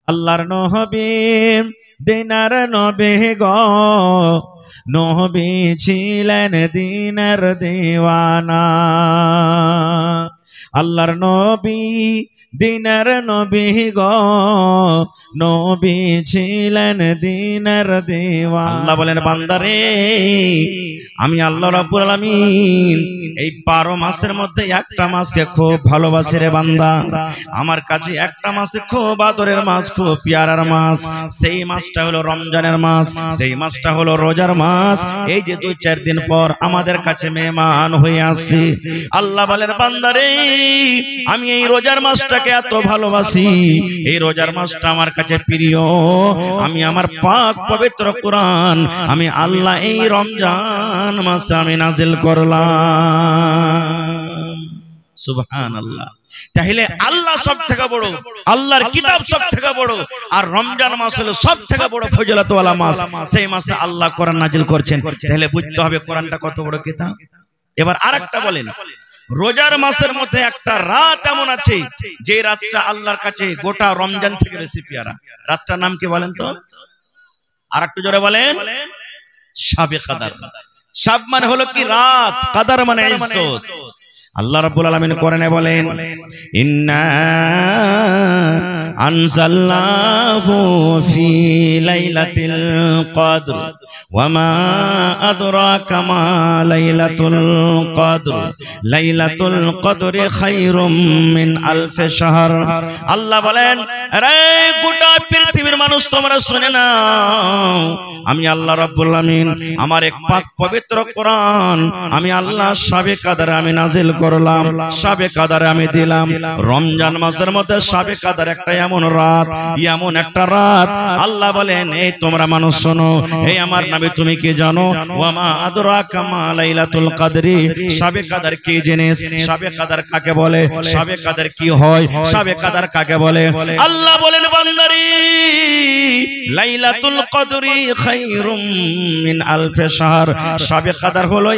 আল্লাহর নবী দিনার নবী গো, নবী ছিলেন দিনের দিওয়ানা। আল্লাহর নবী দিনের নবী গো, নবী ছিলেন দিনের দিওয়ানা। আল্লাহ বলেন বান্দারে, আমি আল্লাহ রাব্বুল আলামিন এই 12 মাসের মধ্যে একটা মাসকে খুব ভালোবাসি রে বান্দা। আমার কাছে একটা মাসে খুব আদরের মাস, খুব পিয়ারার মাস। সেই মাসটা হলো রমজানের মাস, সেই মাসটা হলো রোজার মাস। এই যে 2-4 দিন পর আমাদের কাছে মেহমান হয়ে আসছে। আল্লাহ বলেন বান্দারে, আমি এই রোজার মাসটাকে এত ভালোবাসি, এই রোজার মাসটা আমার কাছে প্রিয়। আমি আমার পাক পবিত্র কোরআন আমি আল্লাহ এই রমজান মাসে আমি নাজিল করলাম। সুবহানাল্লাহ। তাহলে আল্লাহ সব থেকে বড়, আল্লাহর কিতাব সব থেকে বড়, আর রমজান মাস হলো সব থেকে বড় ফজিলতওয়ালা মাস। সেই মাসে আল্লাহ কোরআন নাজিল করছেন। তাহলে বুঝতে হবে কোরআনটা কত বড় কিতাব। এবার আরেকটা বলেন, রোজার মাসের মধ্যে একটা রাত এমন আছে যে রাতটা আল্লাহর কাছে গোটা রমজান থেকে বেশি পিয়ারা। রাতটার নাম কি বলেন তো? আর একটু জোরে বলেন। শাবে কাদার। শাব মানে হলো কি রাত, কাদার মানে ইজ্জত। আল্লাহ রাব্বুল আলামিন কোরআনে বলেন, ইন্না আনজালনাহু ফি লাইলাতিল কদর ওয়া মা আদরাকা মা লাইলাতুল কদর লাইলাতুল কদরি খায়রুম মিন আলফি শাহর। আল্লাহ বলেন, আরে গোটা পৃথিবীর মানুষ তোমরা শুনে নাও, আমি আল্লাহ রাব্বুল আলামিন আমার এক পাক পবিত্র কোরআন আমি আল্লাহ শাবে কাদরে আমি নাজিল করলাম, শাবে কাদরে আমি দিলাম। রমজান মাসের মধ্যে শাবে কাদর একটা এমন রাত, এমন একটা রাত। আল্লাহ বলেন, এই তোমরা মানুষ শোনো, এই আমার নবী তুমি কি জানো? ওয়া মা আদরাকা মা লাইলাতুল কদরি। শাবে কাদর কি জিনিস? শাবে কাদর কাকে বলে? শাবে কাদর কি হয়? শাবে কাদর কাকে বলে? আল্লাহ বলেন বান্দারে, লাইলাতুল কদরি খায়রুম মিন আলফি শাহর। শাবে কাদর হলো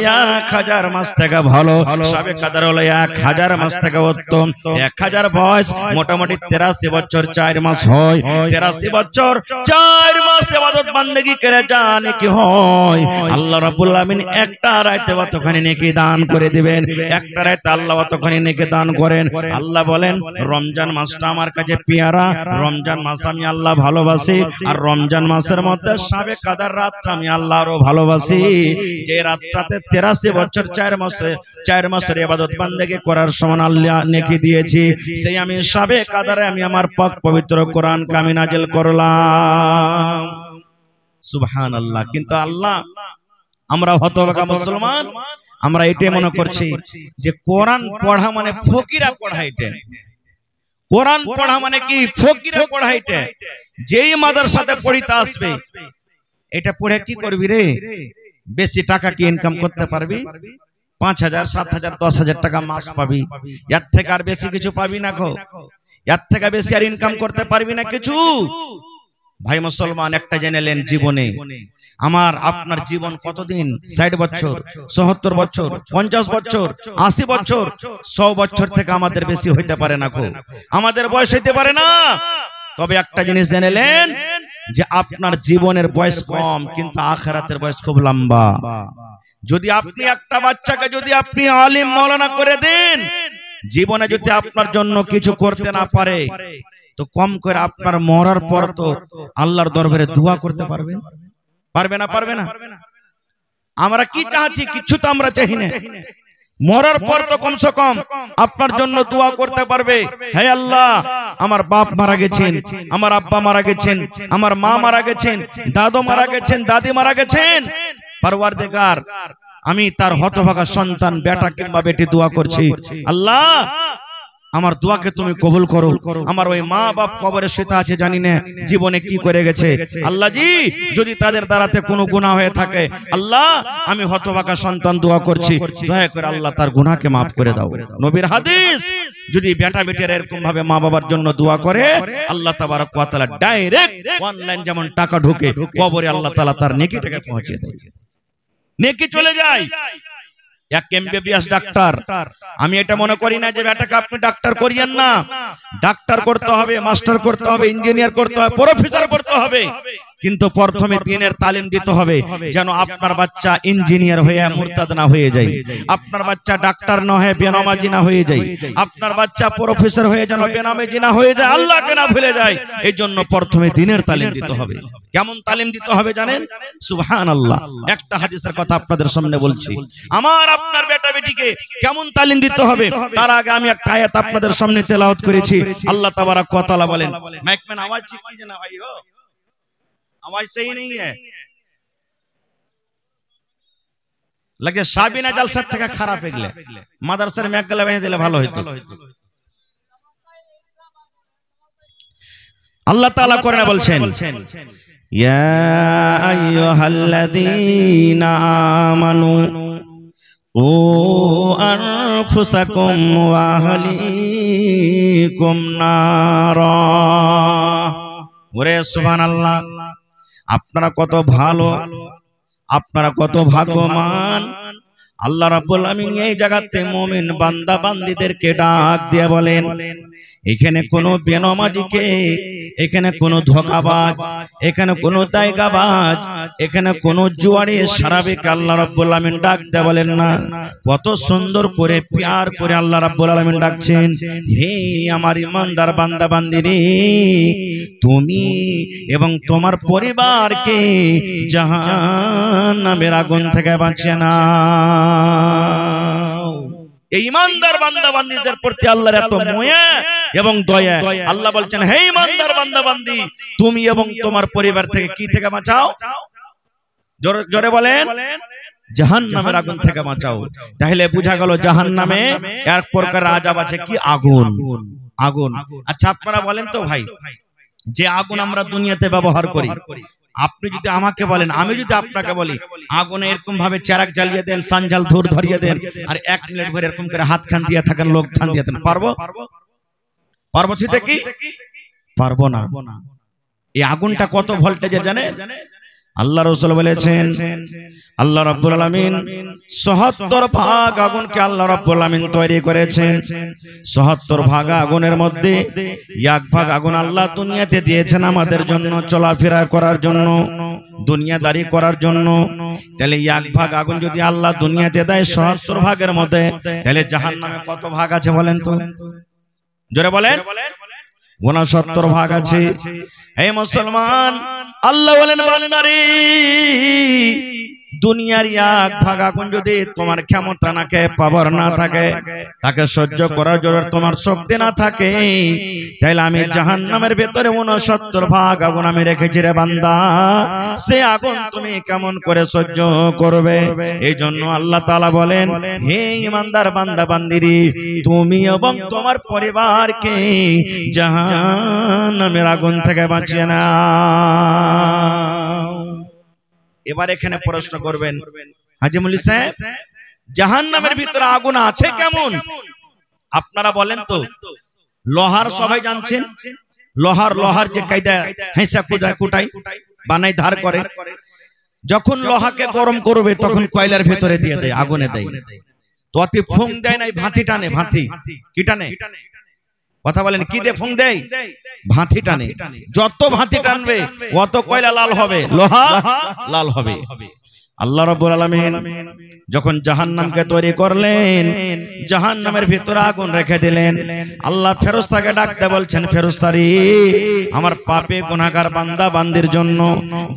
1000 মাস থেকে ভালো। শাবে কাদর হলো 1000 মাস থেকে উত্তম। 1000 বয়স মোটামুটি 83 বছর 4 মাস হয়। 83 বছর 4 মাস ইবাদত বান্দেগি করে জানে কি হয়। আল্লাহ রাব্বুল আলামিন একটা রাতে কতখানি নেকি দান করে দিবেন। একটা রাতে আল্লাহ কতখানি নেকি দান করেন। আল্লাহ বলেন, রমজান মাসটা আমার কাছে পিয়ারা, রমজান মাস আমি আল্লাহ ভালোবাসি। আর রমজান মাসের মধ্যে শাবে কাদর রাতটা আমি আল্লাহ আরো ভালোবাসি, যে রাতটাতে 83 বছর 4 মাসের ইবাদত বান্দেগি করার সমান আল্লাহ নেকি দিয়েছি। সেই আমি শাবে কাদরে আমি আমার পাক পবিত্র কোরআনকে আমি নাজিল করলাম। সুবহানাল্লাহ। কিন্তু আল্লাহ, আমরা হতভাগা মুসলমান, আমরা এটাই মনে করছি যে কোরআন পড়া মানে ফকিরা পড়া। এটা কোরআন পড়া মানে কি? ফকিরা পড়া। এটা যেই মাদ্রাসাতে পড়িতে আসবে, এটা পড়ে কি করবি রে? বেশি টাকা কি ইনকাম করতে পারবি? 5000, 7000, 10000 টাকা মাস পাবি। এর থেকে আর বেশি কিছু পাবি না গো। এর থেকে বেশি আর ইনকাম করতে পারবি না কিছু। ভাই মুসলমান, একটা জেনেলেন, জীবনে আমার আপনার জীবন কতদিন? 60 বছর, 70 বছর, 50 বছর, 80 বছর, 100 বছর থেকে আমাদের বেশি হইতে পারে না গো। আমাদের বয়স হইতে পারে না। তবে একটা জিনিস জেনেলেন যে আপনার জীবনের বয়স কম, কিন্তু আখিরাতের বয়স খুব লম্বা। যদি আপনি একটা বাচ্চাকে যদি আপনি আলিম মাওলানা করে দেন, জীবনে যদি আপনার জন্য কিছু করতে না পারে, তো কম করে আপনার মরার পর তো আল্লাহর দরবারে দোয়া করতে পারবেন? পারবে না? পারবে না? আমরা কি চাচ্ছি? কিছু তো আমরা চাই না। মরার পর তো কমসে কম আপনার জন্য দোয়া করতে পারবে, হে আল্লাহ, আমার বাপ মারা গেছেন, আমার আব্বা মারা গেছেন, আমার মা মারা গেছেন, দাদু মারা গেছেন, দাদি মারা গেছেন। পরওয়ারদিগার, আমি তার হতভাগা সন্তান বেটা কিংবা বেটি দোয়া করছি, আল্লাহ আমার দোয়াকে তুমি কবুল করো। আমার ওই মা বাপ কবরে শুতে আছে, জানি না জীবনে কি করে গেছে। আল্লাহ জি, যদি তাদের দ্বারাতে কোনো গুনাহ হয়ে থাকে, আল্লাহ আমি হতভাগা সন্তান দোয়া করছি, দয়া করে আল্লাহ তার গুনাহকে মাফ করে দাও। নবীর হাদিস, যদি বেটা বেটিরা এরকম ভাবে মা বাবার জন্য দোয়া করে, আল্লাহ তাবারক ওয়া তাআলা ডাইরেক্ট অনলাইন যেমন টাকা ঢোকে, কবরে আল্লাহ তাআলা তার নেকিটাকে পৌঁছে দেয়, নেকি চলে যায়। এক এমবিবিএস ডাক্তার। আমি এটা মনে করি না যে বেটাকে আপনি ডাক্তার করিয়েন না, ডাক্তার করতে হবে, মাস্টার করতে হবে, ইঞ্জিনিয়ার করতে হবে, প্রফেসর করতে হবে, কিন্তু প্রথমে দ্বীনের তালিম দিতে হবে যেন আপনার বাচ্চা ইঞ্জিনিয়ার হয়ে মুরতাদ না হয়ে যায়, আপনার বাচ্চা ডাক্তার না হয়ে বেনামাজি না হয়ে যায়, আপনার বাচ্চা প্রফেসর হয়ে যেন বেনামাজি না হয়ে যায়, আল্লাহকে না ভুলে যায়। এই জন্য প্রথমে দ্বীনের তালিম দিতে হবে। কেমন তালিম দিতে হবে জানেন? সুবহানাল্লাহ। একটা হাদিসের কথা আপনাদের সামনে বলছি, আমার আপনার বেটা বেটিকে কেমন তালিম দিতে হবে তার আগে আমি একটা আয়াত আপনাদের সামনে তেলাওয়াত করেছি। আল্লাহ তাবারাক ওয়া তাআলা বলেন, মাইকম্যান আওয়াজ ঠিক कीजिए ना भाई, हो आवाज सही नहीं है, लगे साबिना जलसा থেকে খারাপ এগলে মাদ্রাসার মেঘলা বেঁধে দিলে ভালো হতো। আল্লাহ তাআলা কোরআনে বলছেন, ইয়া আইয়ুহাল্লাযীনা আমানু ও আনফুসাকুম ওয়া আহলিকুম নারা। ওরে সুবহানাল্লাহ, আপনারা কত ভালো, আপনারা কত ভাগ্যবান। আল্লাহ রাব্বুল আমিন এই জায়গাতে মুমিন বান্দা বান্দীদেরকে ডাক দিয়ে বলেন, এখানে কোনো বেনামাজিকে, এখানে কোনো ধোঁকাবাজ, এখানে কোনো দায়গাবাজ, এখানে কোনো জুয়ারি সারাবিকে আল্লাহ রাব্বুল আমিন ডাক দিয়ে বলেন না। কত সুন্দর করে প্যার করে আল্লাহ রাব্বুল আমিন ডাকছেন, হে আমার ইমানদার বান্দা বান্দীরে, তুমি এবং তোমার পরিবারকে জাহান্নামের আগুন থেকে বাঁচিয়ে নাও। এই ইমানদার বান্দা বান্দীদের প্রতি আল্লাহর এত মায়া এবং দয়া। আল্লাহ বলছেন, হে ইমানদার বান্দা বান্দী, তুমি এবং তোমার পরিবার থেকে কি থেকে বাঁচাও? জোরে জোরে বলেন, জাহান্নামের আগুন থেকে বাঁচাও। তাহলে বোঝা গেল জাহান্নামে এক প্রকার আযাব আছে, কি? আগুন। আগুন। আচ্ছা আপনারা বলেন তো ভাই, যে আগুন আমরা দুনিয়াতে ব্যবহার করি, আপনি যদি আমাকে বলেন, আমি যদি আপনাকে বলি আগুনে এরকম ভাবে চেরাক জ্বালিয়ে দেন, সানজাল ধূর ধরিয়ে দেন, আর 1 মিনিট ধরে এরকম করে হাত খান দিয়ে থাকেন, লোক খান দিয়ে দেন, পারবো? পারবো সেটা কি? পারবো না। এই আগুনটা কত ভোল্টেজের জানেন? আল্লাহ রাসূল বলেছেন, আল্লাহ রাব্বুল আলামিন ৭৭ ভাগ আগুনকে আল্লাহ রাব্বুল আলামিন তৈরি করেছেন। ৭৭ ভাগ আগুনের মধ্যে 1 ভাগ আগুন আল্লাহ দুনিয়াতে দিয়েছেন আমাদের জন্য, চলাফেরা করার জন্য, দুনিয়াদারি করার জন্য। তাহলে 1 ভাগ আগুন যদি আল্লাহ দুনিয়াতে দেয় ৭৭ ভাগের মধ্যে, তাহলে জাহান্নামে কত ভাগ আছে বলেন তো? জোরে বলেন। ৬৯ ভাগ আছে। হে মুসলমান, আল্লাহ বলেন, বান্দারে, দুনিয়ার 1 ভাগ আগুন যদি তোমার ক্ষমতা নাকে পাওয়ার না থাকে, তাকে সহ্য করার জন্য তোমার শক্তি না থাকে, তাহলে আমি জাহান্নামের ভেতরে ৬৯ ভাগ আগুন আমি রেখেছি রে বান্দা। সে আগুন তুমি কেমন করে সহ্য করবে? এই জন্য আল্লাহ তাআলা বলেন, হে ঈমানদার বান্দা বান্দিরি, তুমি এবং তোমার পরিবারকে জাহান্নামের আগুন থেকে বাঁচিয়ে নাও। এবার এখানে প্রশ্ন করবেন, হাজী মুল্লি সাহেব, জাহান্নামের ভিতরে আগুন আছে কেমন? আপনারা বলেন তো। লোহার সবাই জানছেন, লোহার যে কায়দা হেঁসা কুটাই বানাই ধার করে, যখন লোহাকে গরম করবে তখন কয়লার ভিতরে দিয়ে দেয়, আগুনে দেয়। তো অতি ফুং দেয় না, ভাঁতি টানে। ভাঁতি কি টানে? কথা বলেন, কি দিয়ে ফুং দেয়? ভাঁতি টানে। যত ভাঁতি টানবে অত কয়লা লাল হবে, লোহা লাল হবে। আল্লাহ রাব্বুল আলামিন যখন জাহান্নামকে তৈরি করলেন, জাহান্নামের ভিতরে আগুন রেখে দিলেন। আল্লাহ ফেরেশতাকে ডাকতে বলছেন, ফেরেশতারে, আমার পাপে গুনাহগার বান্দা বান্দির জন্য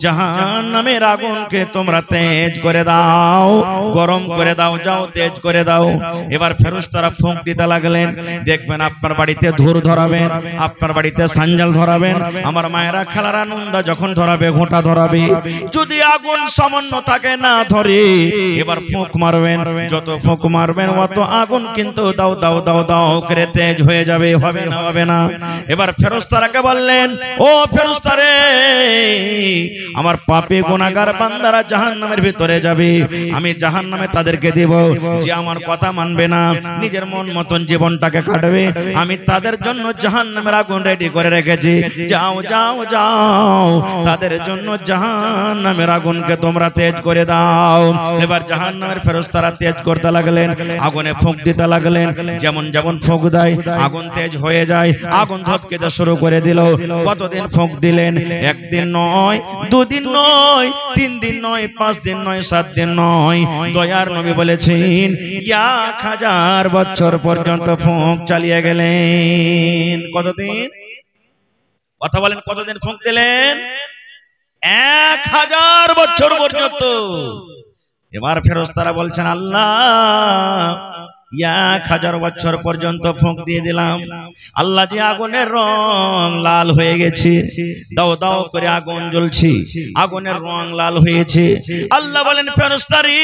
জাহান্নামের আগুনকে তোমরা তেজ করে দাও, গরম করে দাও, যাও তেজ করে দাও। এবার ফেরেশতারা ফুঁক দিতে লাগলেন। দেখবেন আপনার বাড়িতে ধুর ধরাবেন, আপনার বাড়িতে সানজাল ধরাবেন, আমার মায়েরা খালারা নুন্দা যখন ধরাবে, ঘোঁটা ধরাবে, যদি আগুন সামান্য থাকে না ধরে, এবার ফুঁক মারবেন। যত ফুঁক মারবেন অত আগুন কিন্তু দাও দাও দাও দাও করে তেজ হয়ে যাবে। হবে না? হবে না। এবার ফেরেশতারাকে বললেন, ও ফেরেশতারে, আমার পাপী গুনাহগার বান্দারা জাহান্নামের ভিতরে যাবে, আমি জাহান্নামে তাদেরকে দেব। যে আমার কথা মানবে না, নিজের মন মতন জীবনটাকে কাটবে, আমি তাদের জন্য জাহান্নামের আগুন রেডি করে রেখেছি। যাও যাও যাও, তাদের জন্য জাহান্নামের আগুনকে তোমরা তেজ করে করে দাও। এবার জাহান্নামের ফেরেশতারা তেজ করতে লাগলেন, আগুনে ফুঁক দিতে লাগলেন। যেমন যেমন ফুঁক দেয় আগুন তেজ হয়ে যায়, আগুন ধতকেতে শুরু করে দিল। কতদিন ফুঁক দিলেন? একদিন নয়, দুদিন নয়, 3 দিন নয়, 5 দিন নয়, 7 দিন নয়। দয়ার নবী বলেছেন 1000 বছর পর্যন্ত ফুঁক চালিয়ে গেলেন। কতদিন? কথা বলেন, কতদিন ফুঁক দিলেন? 1000 বছর পর্যন্ত। এবার ফেরেশতারা বলছেন আল্লাহ 1000 বছর পর্যন্ত ফুঁক দিয়ে দিলাম, আল্লাহ যে আগুনের রং লাল হয়ে গেছে, দাও দাও করে আগুন জ্বলছে, আগুনের রং লাল হয়েছে। আল্লাহ বলেন ফেরেশতারি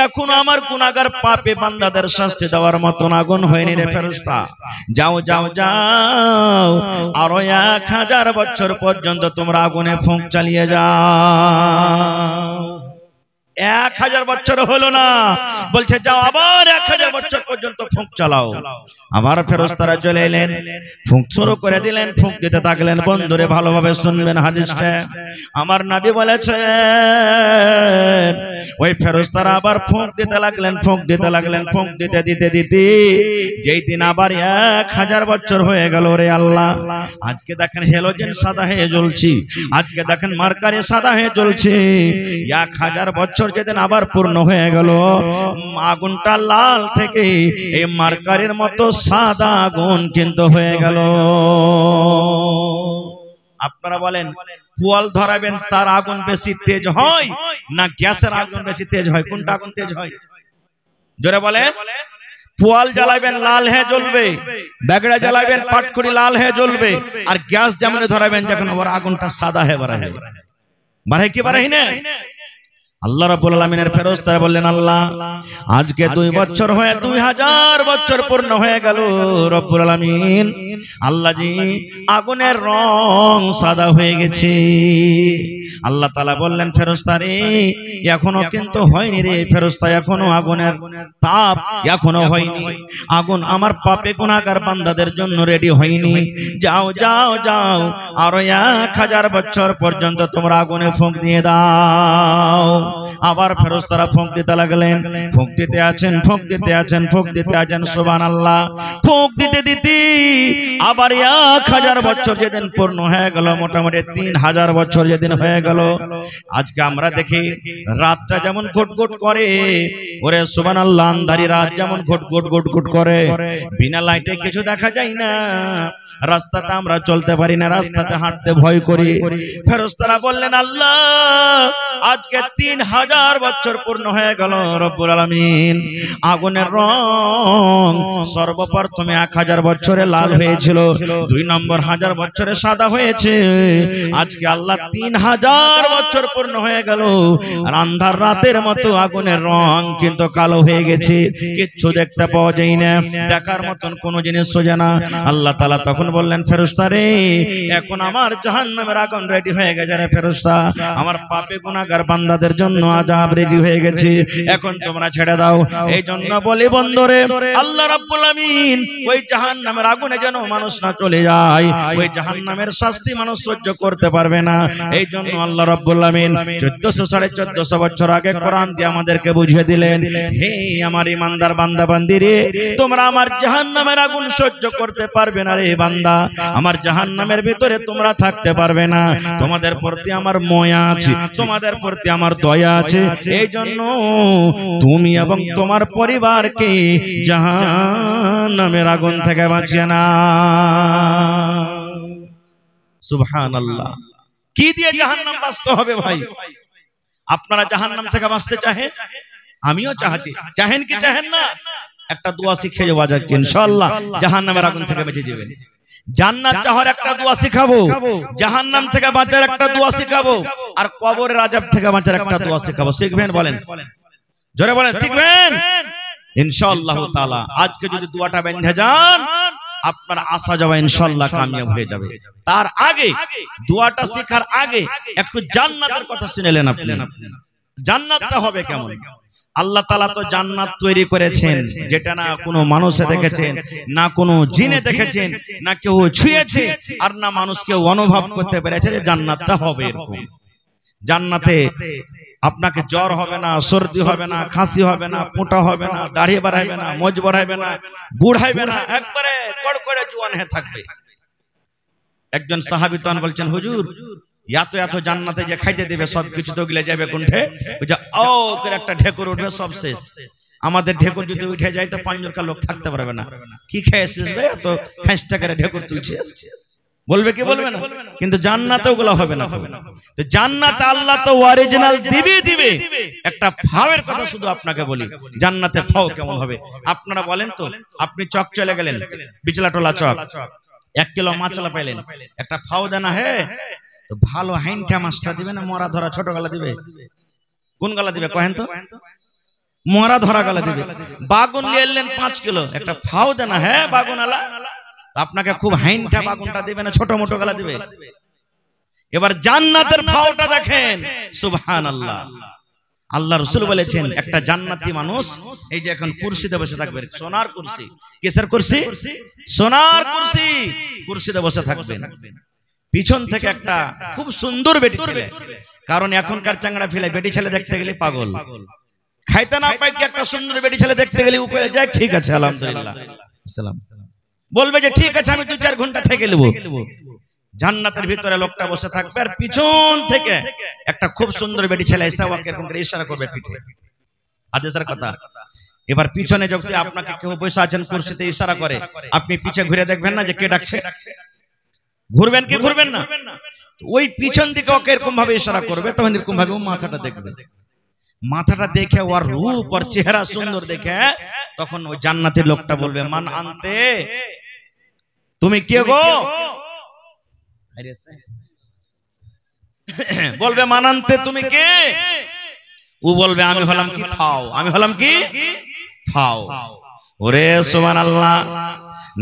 এখন আমার গুনাহগার পাপে বান্দাদের শাস্তি দেওয়ার মতন আগুন হয়নি রে ফেরেশতা, যাও যাও যাও আরো 1000 বছর পর্যন্ত তোমরা আগুনে ফুঁক চালিয়ে যাও। 1000 বছর হলো না, বলছে যাও আবার 1000 বছর পর্যন্ত ফুঁক চালাও। আবার ফেরেশতারা চলে এলেন, ফুঁক শুরু করে দিলেন, ফুঁক দিতে থাকলেন। বন্ধুরে ভালোভাবে শুনবেন হাদিসটা, আমার নবী বলেছেন ওই ফেরেশতারা আবার ফুঁক দিতে লাগলেন, ফুঁক দিতে লাগলেন, ফুঁক দিতে দিতে দিতে যেই দিন আবার 1000 বছর হয়ে গেল। রে আল্লাহ, আজকে দেখেন হেলোজেন সাদা হয়ে জ্বলছি, আজকে দেখেন মার্কারি সাদা হয়ে জ্বলছে। 1000 বছর যেদিন আবার পূর্ণ হয়ে গেল, আগুনটা লাল থেকে এই মার্কারির মতো সাদা আগুন কিন্তু হয়ে গেল। আপনারা বলেন পোয়াল ধরাবেন তার আগুন বেশি তেজ হয় না গ্যাসের আগুন বেশি তেজ হয়? কোনটা আগুন তেজ হয়? জোরে বলেন। পোয়াল জ্বালাবেন লাল হয়ে জ্বলবে, ব্যাগড়া জ্বালাবেন পাটখড়ি লাল হয়ে জ্বলবে, আর গ্যাস যেমন ধরাবেন যখন ওর আগুনটা সাদা হয়ে বাড়াবে। বাড়াই কি বাড়াই না? আল্লাহ রাব্বুল আলামিনের ফেরেশতারা বললেন আল্লাহ আজকে 2 বছর হয়ে 2000 বছর পূর্ণ হয়ে গেল। রব্বুল আলামিন আল্লাহ জি আগুনের রং সাদা হয়ে গেছে। আল্লাহ তাআলা বললেন ফেরেশতারে এখনো কিন্তু হয়নি রে ফেরেশতা, এখনো আগুনের তাপ এখনো হয়নি, আগুন আমার পাপে গুনাহগার বান্দাদের জন্য রেডি হয়নি। যাও যাও যাও আরো 1000 বছর পর্যন্ত তোমরা আগুনে ফুঁক দিয়ে দাও। আবার ফেরেশতারা ফুঁক দিতে লাগলেন, ফুঁক দিতে আছেন, ফুঁক দিতে আছেন, ফুঁক দিতে আছেন। সুবহানাল্লাহ, ফুঁক দিতে দিতে আবার 1000 বছর যেদিন পূর্ণ হয়ে গেল, মোটামুটি 3000 বছর যেদিন হয়ে গেল, আজকে আমরা দেখি রাতটা যেমন ঘুটঘুট করে, ওরে সুবহানাল্লাহ, আন্ধারি রাত যেমন ঘুটঘুট ঘুটঘুট করে, বিনা লাইটে কিছু দেখা যায় না, রাস্তাতে আমরা চলতে পারি না, রাস্তাতে হাঁটতে ভয় করি। ফেরেশতারা বললেন আল্লাহ আজকে 3000 বছর পূর্ণ হয়ে গেল। রব্বুল আলামিন আগুনের রং সর্বপ্রথমে 1000 বছরে লাল হয়েছিল, 2 নম্বর 1000 বছরে সাদা হয়েছে। আজকে আল্লাহ 3000 বছর পূর্ণ হয়ে গেল, আর আন্ধার রাতের মতো আগুনের রং কিন্তু কালো হয়ে গেছে, কিচ্ছু দেখতে পাওয়া যায় না, দেখার মতন কোনো জিনিস সোজা না। আল্লাহ তাআলা তখন বললেন ফেরেশতারে এখন আমার জাহান্নামের আগুন রেডি হয়ে গেছে রে ফেরেশতা, আমার পাপে গুনাহগার বান্দাদের জন্য আযাব রেডি হয়ে গেছে, এখন তোমরা ছেড়ে দাও। এই জন্য বলি বন্ধুরে আল্লাহ রাব্বুল আমিন ওই জাহান্নামের আগুনে যেন মানুষ না চলে যায়, ওই জাহান্নামের শাস্তি মানুষ সহ্য করতে পারবে না। এই জন্য আল্লাহ রাব্বুল আমিন 1400-1450 বছর আগে কোরআন দিয়ে আমাদেরকে বুঝিয়ে দিলেন, হে আমার ইমানদার বান্দা বান্দিরে, তোমরা আমার জাহান্নামের আগুন সহ্য করতে পারবে না রে বান্দা, আমার জাহান্নামের ভিতরে তোমরা থাকতে পারবে না, তোমাদের প্রতি আমার মায়া আছে, তোমাদের প্রতি আমার দয়া আছে, এই জন্য তুমি এবং তোমার পরিবারকে জাহান্নামের আগুন থেকে বাঁচিয়ে নাও। সুবহানাল্লাহ। কি দিয়ে জাহান্নাম বাঁচতে হবে ভাই? আপনারা জাহান্নাম থেকে বাঁচতে চাহেন? আমিও চাচ্ছি। চাহেন কি চাহেন না? একটা দোয়া শিখে যাওয়া যাক, ইনশাআল্লাহ জাহান্নামের আগুন থেকে বেঁচে যাবেন। জান্নাত চাওয়ার একটা দোয়া শিখাবো, জাহান্নাম থেকে বাঁচার একটা দোয়া শিখাবো, আর কবরের আযাব থেকে বাঁচার একটা দোয়া শিখাবো। শিখবেন? বলেন জোরে বলেন, শিখবেন ইনশাআল্লাহ তাআলা। আজকে যদি দোয়াটা বেঁধে যান আপনার আসা যাওয়া ইনশাআল্লাহ কামিয়াব হয়ে যাবে। তার আগে দোয়াটা শেখার আগে একটু জান্নাতের কথা শুনেলেন আপনি। জান্নাতটা হবে কেমন? আল্লাহ তাআলা তো জান্নাত তৈরি করেছেন যেটা না কোনো মানুষে দেখেছেন, না কোনো জিনে দেখেছেন, না কেউ ছুঁয়েছে, আর না মানুষ কেউ অনুভব করতে পেরেছে যে জান্নাতটা হবে এরকম। জান্নাতে আপনাকে জ্বর হবে না, সর্দি হবে না, খাসি হবে না, পোঁটা হবে না, দাড়ি বাড়াইবে না, মোজ বাড়াইবে না, বুড়াইবে না, একবারে কড়কড়ে জোয়ান হয়ে থাকবে। একজন সাহাবী তখন বলছেন, হুজুর এত এত জান্নাতে যে খাইতে দেবে সবকিছু তো গিলে যাবে কোনঠে? ও করে একটা ঢেকুর উঠবে, সব শেষ। আমাদের ঢেকুর যদি উঠে যায় তো পাঁচজনকার লোক থাকতে পারবে না। কি খেয়েছিস ভাই, এত 5 টাকার ঢেকুর তুলছিস? বলবে কি বলবে না? কিন্তু জান্নাতে ওগুলো হবে না। তো জান্নাতে আল্লাহ তো অরিজিনাল দিবে। একটা ফাওয়ের কথা শুধু আপনাকে বলি, জান্নাতে ফাও কেমন হবে আপনারা বলেন তো। আপনি চক চলে গেলেন, বিচলাটোলা চক, 1 কিলো মাছলা পাইলেন, একটা ফাও দেনা হে তো ভালো হাইনটা মাছটা দিবে না মরা ধরা ছোট গালা দিবে? কোন গালা দিবে কহেন তো? মরা ধরা গালা দিবে। বাগুন নিয়ে এলেন 5 কিলো, একটা ফাও দেনা হে বাগুন আলা, আপনাকে খুব হাইনটা বাগুনটা দিবে না ছোট মোটো গালা দিবে? এবার জান্নাতের ফাওটা দেখেন, সুবহানাল্লাহ। আল্লাহ রাসূল বলেছেন একটা জান্নাতি মানুষ এই যে এখন কুরসিতে বসে থাকবে, সোনার কুরসি। কিসের কুরসি? সোনার কুরসি। কুরসিতে বসে থাকবেন, পিছন থেকে একটা খুব সুন্দর বেটি ছেলে, কারণ এখনকার চাংড়া ফেলে বেটি ছেলে দেখতে গেলে পাগল, খাইতে না পাই একটা সুন্দর বেটি ছেলে দেখতে গেলে উপরে যায়, ঠিক আছে আলহামদুলিল্লাহ সালাম বলবে যে ঠিক আছে আমি 2-4 ঘন্টা থেকে নেব। জান্নাতের ভিতরে লোকটা বসে থাকবে আর পিছন থেকে একটা খুব সুন্দর বেটি ছেলে এসে ওকে এরকম করে ইশারা করবে পিঠে, হাদিসের কথা। এবার পিছনে যখন আপনাকে কেউ বসে আছেন কুরসিতে ইশারা করে, আপনি পিছে ঘুরে দেখবেন না যে কে ডাকছে? ঘুরবেন কি ঘুরবেন না? ওই পিছন দিকে ওকে এরকম ভাবে ইশারা করবে, তখন এরকম ভাবে ও মাথাটা দেখবে, মাথাটা দেখে ওর রূপ আর চেহারা সুন্দর দেখে তখন ওই জান্নাতের লোকটা বলবে মান আনতে, তুমি কে গো? বলবে মান আনতে, তুমি কে? ও বলবে আমি হলাম কি ফাও, আমি হলাম কি ফাও। ওরে সুবহানাল্লাহ,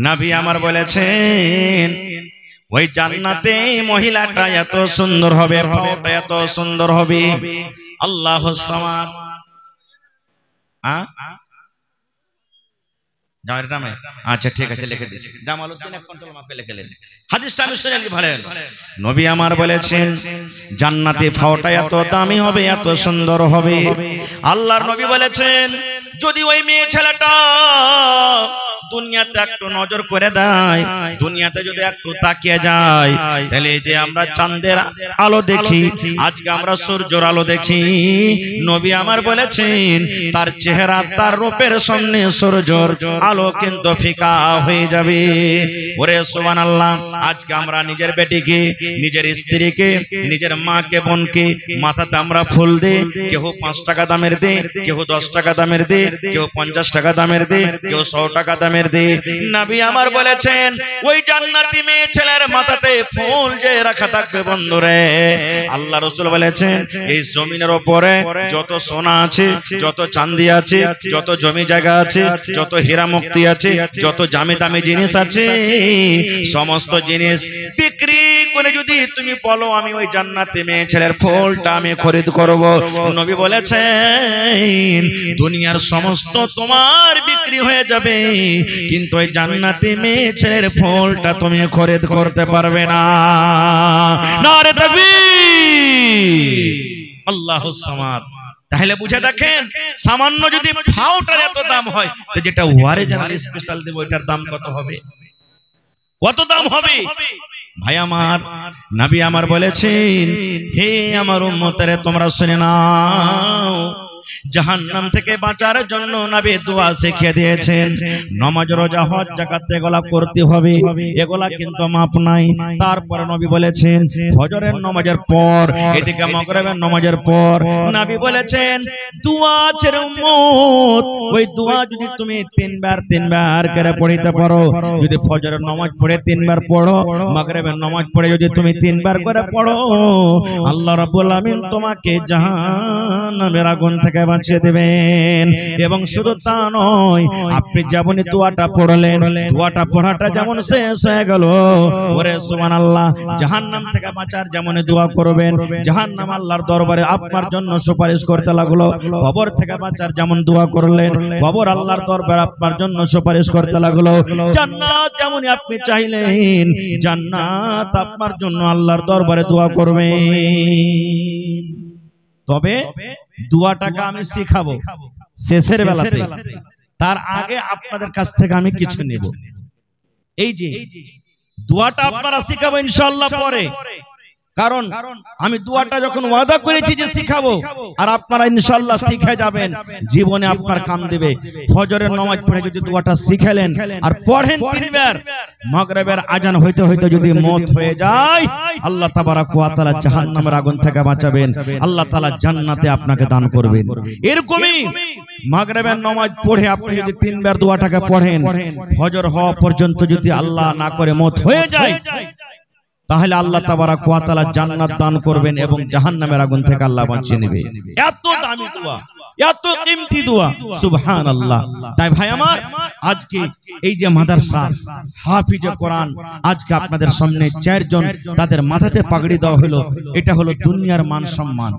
নবী আমার বলেছেন ওই জান্নাতে মহিলাটা এত সুন্দর হবে, ফাওটা এত সুন্দর হবে। আল্লাহুস সামাদ। আচ্ছা ঠিক আছে লিখে দিচ্ছি, জামালউদ্দিন এক কন্ট্রোল মাপে লিখলেন। হাদিসটা আমি শুনে নিই ভালো। নবী আমার বলেছেন জান্নাতে ফাওটা এত দামি হবে, এত সুন্দর হবে। আল্লাহর নবী বলেছেন যদি ওই মেয়ে ছেলেটা দুনিয়াতে একটু নজর করে দেয়, দুনিয়াতে যদি একটু তাকিয়ে যায়, তাহলে যে আমরা চাঁদের আলো দেখি, আজকে আমরা সূর্যের আলো দেখি, নবী আমার বলেছেন তার চেহারা তার রূপের সামনে সূর্যের আলো কিন্তু ফিকা হয়ে যাবে। ওরে সুবহানাল্লাহ, আজকে আমরা নিজের বেটিকে, নিজের স্ত্রীকে, নিজের মাকে, বোনকে মাথাতে আমরা ফুল দেই, কেউ 5 টাকা দামের দে, কেউ 10 টাকা দামের দে, কেউ 50 টাকা দামের দে, কেউ 100 টাকা দামের দে। নবী আমার বলেছেন ওই জান্নাতি মেয়ে ছেলের মাথাতে ফুল যে রাখা থাকবে বন্ধুরে, আল্লাহ রাসূল বলেছেন এই জমিনের উপরে যত সোনা আছে, যত চাঁদি আছে, যত জমি জায়গা আছে, যত হীরা মুক্তি আছে, যত দামি দামি জিনিস আছে, সমস্ত জিনিস বিক্রি করে যদি তুমি বলো আমি ওই জান্নাতি মেয়ে ছেলের ফুলটা আমি খরিদ করব, নবী বলেছেন দুনিয়ার সমস্ত তোমার বিক্রি হয়ে যাবে, কিন্তু ওই জান্নাতি মেয়ে ছেলের ফুলটা তুমি খরিদ করতে পারবে না। নারে তাকবীর, আল্লাহুস সামাদ। তাহলে বুঝে দেখেন সামান্য যদি ফাওটার এত দাম হয়, তো যেটা অরিজিনাল স্পেশাল দেব ওইটার দাম কত হবে? কত দাম হবে? ভাই আমার, নবী আমার বলেছেন হে আমার উম্মতেরা তোমরা শুনে নাও, জাহান্নাম থেকে বাঁচার জন্য নবী দোয়া শিখিয়ে দিয়েছেন। নামাজ, রোজা, হজ, যাকাত এগুলা করতে হবে, এগুলা কিন্তু মাপ নাই। তারপর নবী বলেছেন ফজরের নামাজের পর, এদিকে মাগরিবের নামাজের পর নবী বলেছেন দোয়া আছে রে উম্মত, ওই দোয়া যদি তুমি 3 বার করে পড়তে পারো, যদি ফজরের নামাজ পড়ে 3 বার পড়ো, মাগরিবের নামাজ পড়ে যদি তুমি 3 বার করে পড়ো, আল্লাহ রাব্বুল আমিন তোমাকে জাহান্নামের আগুন থেকে বাঁচিয়ে দেবেন। এবং শুধু তা নয়, আপনি যেমন দোয়াটা পড়লেন, দোয়াটা পড়াটা যেমন শেষ হয়ে গেল, ওরে সুবহানাল্লাহ, জাহান্নাম থেকে বাঁচার যেমন দোয়া করবেন, জাহান্নাম আল্লাহর দরবারে আপনার জন্য সুপারিশ করতে লাগলো। কবর থেকে বাঁচার যেমন দোয়া করলেন, কবর আল্লাহর দরবারে আপনার জন্য সুপারিশ করতে লাগলো। জান্নাত যেমন আপনি চাইলেন, জান্নাত আপনার জন্য আল্লাহর দরবারে দোয়া করবেন। তবে দোয়াটাকে আমি শিখাবো শেষের বেলাতে, তার আগে আপনাদের কাছ থেকে আমি কিছু নেব। এই যে দোয়াটা আপনারা শিখাবো ইনশাআল্লাহ পরে, কারণ আমি দোয়াটা যখন ওয়াদা করেছি যে শিখাবো, আর আপনারা ইনশাআল্লাহ শিখে যাবেন, জীবনে আপনার কাম দেবে। ফজরের নামাজ পড়ে যদি দোয়াটা শিখেলেন আর পড়েন 3 বার, মাগরিবের আজান হইতে হইতে যদি মওত হয়ে যায়, আল্লাহ তাবারাক ওয়া তাআলা জাহান্নামের আগুন থেকে বাঁচাবেন, আল্লাহ তাআলা জান্নাতে আপনাকে দান করবেন। এরকমই মাগরিবের নামাজ পড়ে আপনি যদি 3 বার দোয়াটাকে পড়েন, ফজর হওয়া পর্যন্ত যদি আল্লাহ না করে মওত হয়ে যায়, তাহলে আল্লাহ তাবারাক ওয়া তাআলা জান্নাত দান করবেন এবং জাহান্নামের আগুন থেকে আল্লাহ বাঁচিয়ে নেবে। এত দামি দোয়া, এত কিমতি দোয়া, সুবহানাল্লাহ। তাই ভাই আমার, আজকে এই যে মাদ্রাসা হাফিজে কোরআন, আজকে আপনাদের সামনে 4 জন তাদের মাথাতে পাগড়ি দেওয়া হলো, এটা হলো দুনিয়ার মান সম্মান।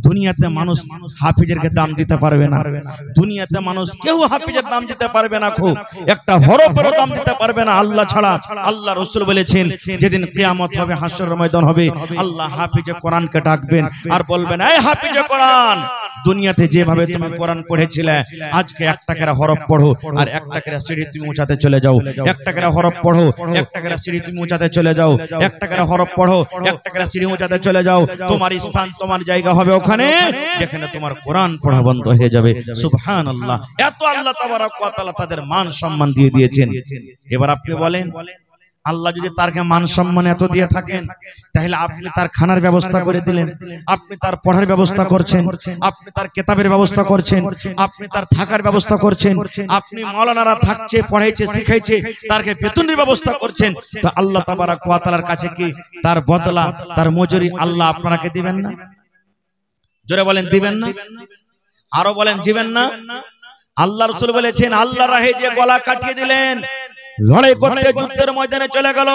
দুনিয়াতে মানুষ হাফিজের দাম দিতে পারবে না, দুনিয়াতে মানুষ কেউ হাফিজের দাম দিতে পারবে না, খুব একটা হরফেরও দাম দিতে পারবে না আল্লাহ ছাড়া। আল্লাহ রাসূল বলেছেন যেদিন কিয়ামত হবে, হাসরের ময়দান হবে, আল্লাহ হাফিজে কোরআনকে ডাকবেন আর বলবেন, এই হাফিজে কোরআন, দুনিয়াতে যেভাবে তুমি কোরআন পড়েছিলে, আজকে 1 টাকার হরফ পড়ো আর 1 টাকার সিঁড়ি তুমি উঁচাতে চলে যাও। 1 টাকার হরফ পড়ো, 1 টাকার সিঁড়ি তুমি উঁচাতে চলে যাও। 1 টাকার হরফ পড়ো, 1 টাকার সিঁড়ি উঁচাতে চলে যাও। তোমার স্থান, তোমার জায়গা হবে ওখানে যেখানে তোমার কোরআন পড়া বন্ধ হয়ে যাবে। সুবহানাল্লাহ। এত আল্লাহ তাবারাক ওয়া তাআলা তাদের মান সম্মান দিয়ে দিয়েছেন। এবার আপনি বলেন, আল্লাহ যদি তারকে মান সম্মান এত দিয়ে থাকেন, তাহলে আপনি তার খানার ব্যবস্থা করে দিলেন, আপনি তার পড়ার ব্যবস্থা করছেন, আপনি তার কিতাবের ব্যবস্থা করছেন, আপনি তার থাকার ব্যবস্থা করছেন, আপনি মাওলানারা থাকছে, পড়াইছে, শিখাইছে, তারকে বেতনের ব্যবস্থা করছেন, তো আল্লাহ তাবারাক ওয়া তাআলার কাছে কি তার বদলা, তার মজুরি আল্লাহ আপনাকে দিবেন না? জোরে বলেন, দিবেন না? আরো বলেন, দিবেন না? আল্লাহ রাসূল বলেছেন, আল্লাহর রাহে যে গলা কাটিয়ে দিলেন, লড়াই করতে যুদ্ধের ময়দানে চলে গেল,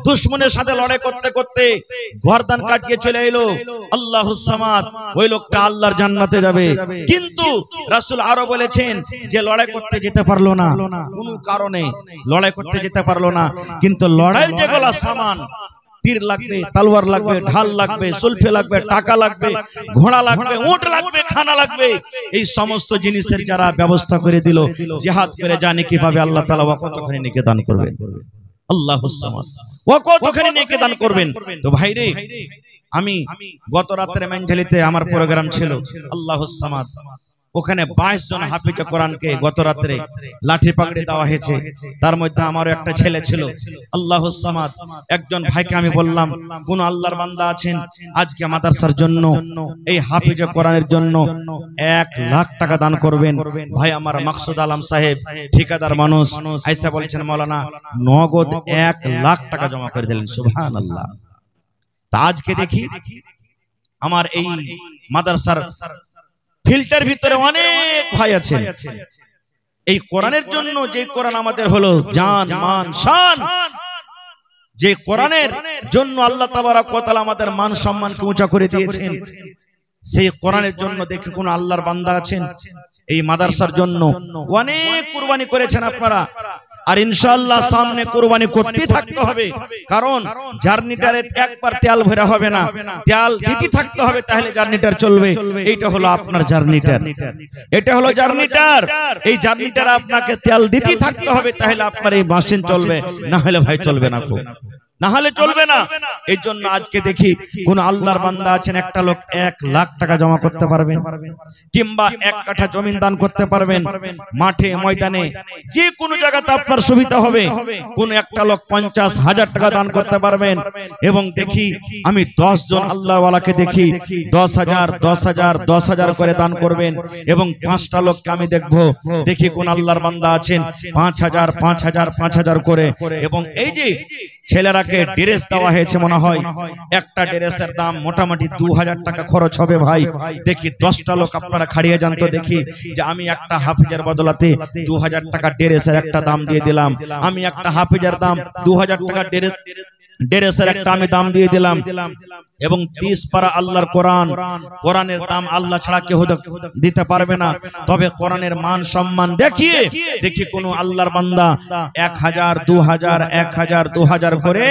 দুশমনের সাথে লড়াই করতে করতে গর্দান কাটিয়ে চলে এলো, আল্লাহুস সামাদ, ওই লোকটা আল্লাহর জান্নাতে যাবে। কিন্তু রাসূল আরো বলেছেন যে লড়াই করতে যেতে পারলো না, কোনো কারণে লড়াই করতে যেতে পারলো না, কিন্তু লড়াইয়ের যেগুলো সামান, তীর লাগবে, তলোয়ার লাগবে, ঢাল লাগবে, সুলফে লাগবে, টাকা লাগবে, ঘোড়া লাগবে, উট লাগবে, খানা লাগবে, এই সমস্ত জিনিসের যারা ব্যবস্থা করে দিল, জিহাদ করে জানি কিভাবে আল্লাহ তাআলা কতখানি নেকি দান করবেন। আল্লাহুস সামাদ, ও কতখানি নেকি দান করবেন। তো ভাইরে, আমি গত রাতে মেনঝালিতে আমার প্রোগ্রাম ছিল, আল্লাহুস সামাদ, ওখানে 22 জন হাফিজে কোরআনকে গত রাতে লাঠি পাগড়ি দেওয়া হয়েছে। তার মধ্যে আমারও একটা ছেলে ছিল, আল্লাহুস সামাদ। একজন ভাইকে আমি বললাম, কোন আল্লাহর বান্দা আছেন আজকে মাদ্রাসার জন্য, এই হাফিজে কোরআনের জন্য 1 লাখ টাকা দান করবেন? ভাই আমার মাকসুদ আলম সাহেব, ঠিকাদার মানুষ, আইসা বলছেন, মাওলানা নগদ 1 লাখ টাকা জমা করে দিলেন। সুবহানাল্লাহ। তা আজকে দেখি আমার এই মাদ্রাসার ফিল্টার ভিতরে অনেক ভাই আছেন, এই কোরআনের জন্য, যে কোরআন আমাদের হলো জান, মান, শান, যে কোরআনের জন্য আল্লাহ তাবারাক ওয়া তাআলা আমাদের মান সম্মানকে উঁচা করে দিয়েছেন, সেই কোরআনের জন্য দেখে কোন আল্লাহর বান্দা আছেন এই মাদ্রাসার জন্য অনেক কুরবানি করেছেন আপনারা, আর ইনশাআল্লাহ সামনে কুরবানি করতে থাকতে হবে, কারণ জার্নিটারে একবার তেল ভরা হবে না, তেল দিতে থাকতে হবে, তাহলে জার্নিটার চলবে। এইটা হলো আপনার জার্নিটার, এটা হলো জার্নিটার, এই জার্নিটার আপনাকে তেল দিতে থাকতে হবে, তাহলে আপনার এই মেশিন চলবে, না হলে ভাই চলবে না, খুব না হলে চলবে না। এই জন্য আজকে দেখি কোন আল্লাহর বান্দা আছেন, একটা লোক 1 লাখ টাকা জমা করতে পারবেন, কিংবা 1 কাঠা জমি দান করতে পারবেন, মাঠে ময়দানে যে কোনো জায়গাতে আপনার সুবিধা হবে, কোন একটা লোক 50,000 টাকা দান করতে পারবেন। এবং দেখি আমি 10 জন আল্লাহওয়ালাকে দেখি 10,000 10,000 10,000 করে দান করবেন, এবং 5টা লোককে আমি দেখি কোন আল্লাহর বান্দা আছেন 5,000 5,000 5,000 করে। এবং এই যে ছেলেরাকে ড্রেস দেওয়া হয়েছে, মনে হয় একটা ড্রেসের দাম মোটামুটি 2000 টাকা খরচ হবে। ভাই দেখি 10টা লোক আপনারা খাড়িয়ে যান তো দেখি, যে আমি একটা হাফিজের বদলাতে 2000 টাকা ড্রেসের একটা দাম দিয়ে দিলাম, আমি একটা হাফিজের দাম 2000 টাকা ড্রেসের একটা আমি দাম দিয়ে দিলাম এবং 30 পারা আল্লাহর কোরআন, কোরআনের দাম আল্লাহ ছাড়া কেউ দিতে পারবে না। তবে কোরআনের মান সম্মান দেখিয়ে দেখি কোন আল্লাহর বান্দা 1000 2000 1000 2000 করে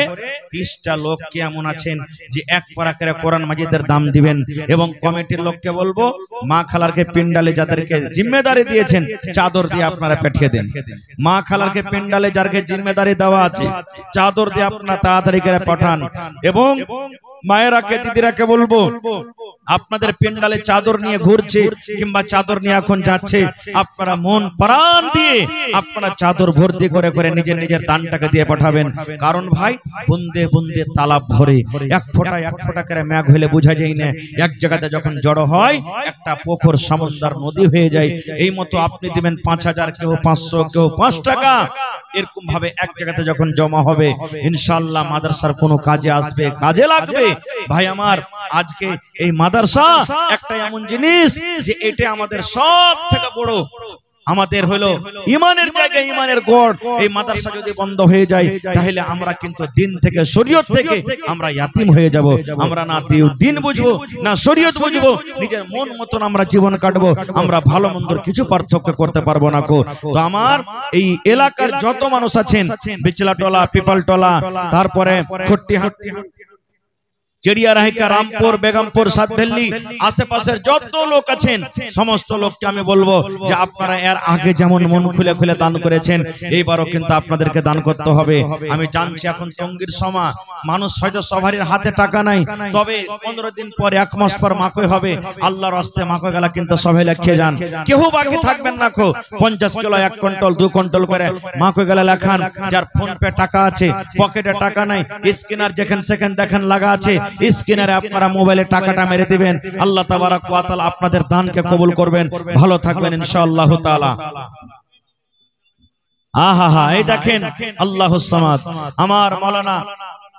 30টা লোক কেমন আছেন যে এক পারা করে কোরআন মাজিদের দাম দিবেন। এবং কমিটির লোককে বলবো মা খালারকে পিন্ডালে যাদেরকে জিম্মেদারি দিয়েছেন চাদর দিয়ে আপনারা পাঠিয়ে দেন। মা খালারকে পিন্ডালে যাদেরকে জিম্মেদারি দেওয়া আছে চাদর দিয়ে আপনারা তাড়াতাড়ি করে পাঠান। এবং মায়েরাকে দিদিরাকে বলবো আপনাদের পেন্ডালে চাদর নিয়ে ঘুরছে কিংবা চাদর নিয়ে এখন যাচ্ছে, আপনারা মন প্রাণ দিয়ে আপনারা চাদর ভর্তি করে করে নিজের নিজের দানটাকে দিয়ে পাঠাবেন। কারণ ভাই বুন্দে বুন্দে তালাব ভরে, এক ফোঁটা করে মেঘ হলে বোঝা যায় না, এক জায়গাতে যখন জড়ো হয় একটা পুকুর সমুদ্র নদী হয়ে যায়। এই মতো আপনি দিবেন 5000, কেউ 500, কেউ 5 টাকা, এরকম ভাবে এক জায়গাতে যখন জমা হবে ইনশাআল্লাহ মাদ্রাসার কোনো কাজে আসবে, কাজে লাগবে। ভাই আমার আজকে এই মাদ্রাসা একটা এমন জিনিস যে এটা আমাদের সব থেকে বড়, আমাদের হলো ইমানের জায়গা, ইমানের গড়। এই মাদ্রাসা যদি বন্ধ হয়ে যায় তাহলে আমরা কিন্তু দিন থেকে শরীয়ত থেকে আমরা ইয়াতিম হয়ে যাব। আমরা না দিন বুঝবো না শরীয়ত বুঝবো, নিজের মন মতন আমরা জীবন কাটবো, আমরা ভালো মন্দর কিছু পার্থক্য করতে পারবো না। তো আমার এই এলাকার যত মানুষ আছেন, বিচলাটোলা, পিপালটোলা, তারপরে খট্টিহাট, চেড়িয়ারাহিকা, রামপুর, বেগমপুর, সাতভেল্লি, আশেপাশের যত লোক আছেন সমস্ত লোককে আমি বলবো যে আপনারা এর আগে যেমন মন খুলে খুলে দান করেছেন এইবারও কিন্তু আপনাদেরকে দান করতে হবে। আমি জানছি এখন তঙ্গির সময়, মানুষ হয়তো সবারই হাতে টাকা নাই, তবে 15 দিন পর 1 মাস পর মাকই হবে। আল্লাহর রাস্তায় মাকই গেলা কিন্তু সবাই লেখে যান, কেউ বাকি থাকবেন না। 50 কিলো, 1 কুইন্টাল, 2 কুইন্টাল করে মাকই গেলা লেখান। যার ফোন পে টাকা আছে, পকেটে টাকা নাই, স্ক্যানার যেখানে সেখানে দেখেন লাগা আছে, স্ক্যানারে আপনারা মোবাইলে টাকাটা মেরে দিবেন। আল্লাহ তাবারাক ওয়া তাআলা আপনাদের দানকে কবুল করবেন। ভালো থাকবেন ইনশাআল্লাহ তাআলা। আহা এই দেখেন আল্লাহুস সামাদ, আমার মাওলানা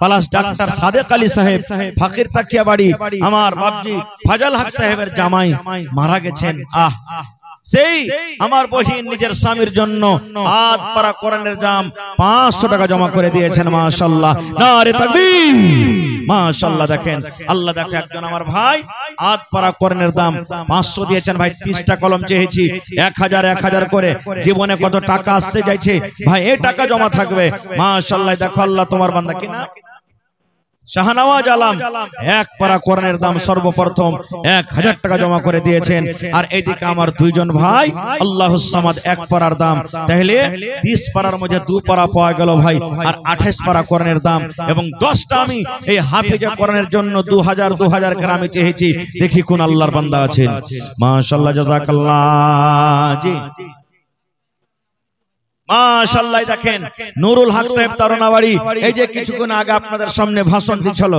পালাস ডাক্তার সাদেক আলী সাহেব, ফাকির তাকিয়া বাড়ি, আমার বাপজি ফাজাল হক সাহেবের জামাই মারা গেছেন। সেই আমার বহিন নিজের স্বামীর জন্য আট পারা কোরআনের দাম 500 টাকা জমা করে দিয়েছেন। মাশাআল্লাহ, নারে তাকবীর, মাশাআল্লাহ। দেখেন আল্লাহ, দেখে একজন আমার ভাই আট পারা কোরআনের দাম 500 দিয়েছেন। ভাই 30টা কলম চেয়েছি, 1000 করে, জীবনে কত টাকা আসছে যাইছে ভাই, এই টাকা জমা থাকবে। মাশাআল্লাহ, দেখো আল্লাহ তোমার বান্দা কিনা শাহনওয়াজ আলম এক পারা কোরআনের দাম সর্বপ্রথম 1000 টাকা জমা করে দিয়েছেন। আর এইদিকে আমার দুইজন ভাই আল্লাহুস সামাদ এক পারার দাম, তাহলে 30 পারার মধ্যে 2 পারা পাওয়া গেল ভাই, আর 28 পারা কোরআনের দাম। এবং 10টা আমি এই হাফিজা কোরআনের জন্য 2000 করে আমি চেয়েছি, দেখি কোন আল্লাহর বান্দা আছেন। মাশাআল্লাহ, জাযাকাল্লাহ। জি মাশাআল্লাহ, দেখেন নুরুল হক সাহেব তারনাবাড়ি, এই যে কিছুক্ষণ আগে আপনাদের সামনে ভাষণ দিছিল,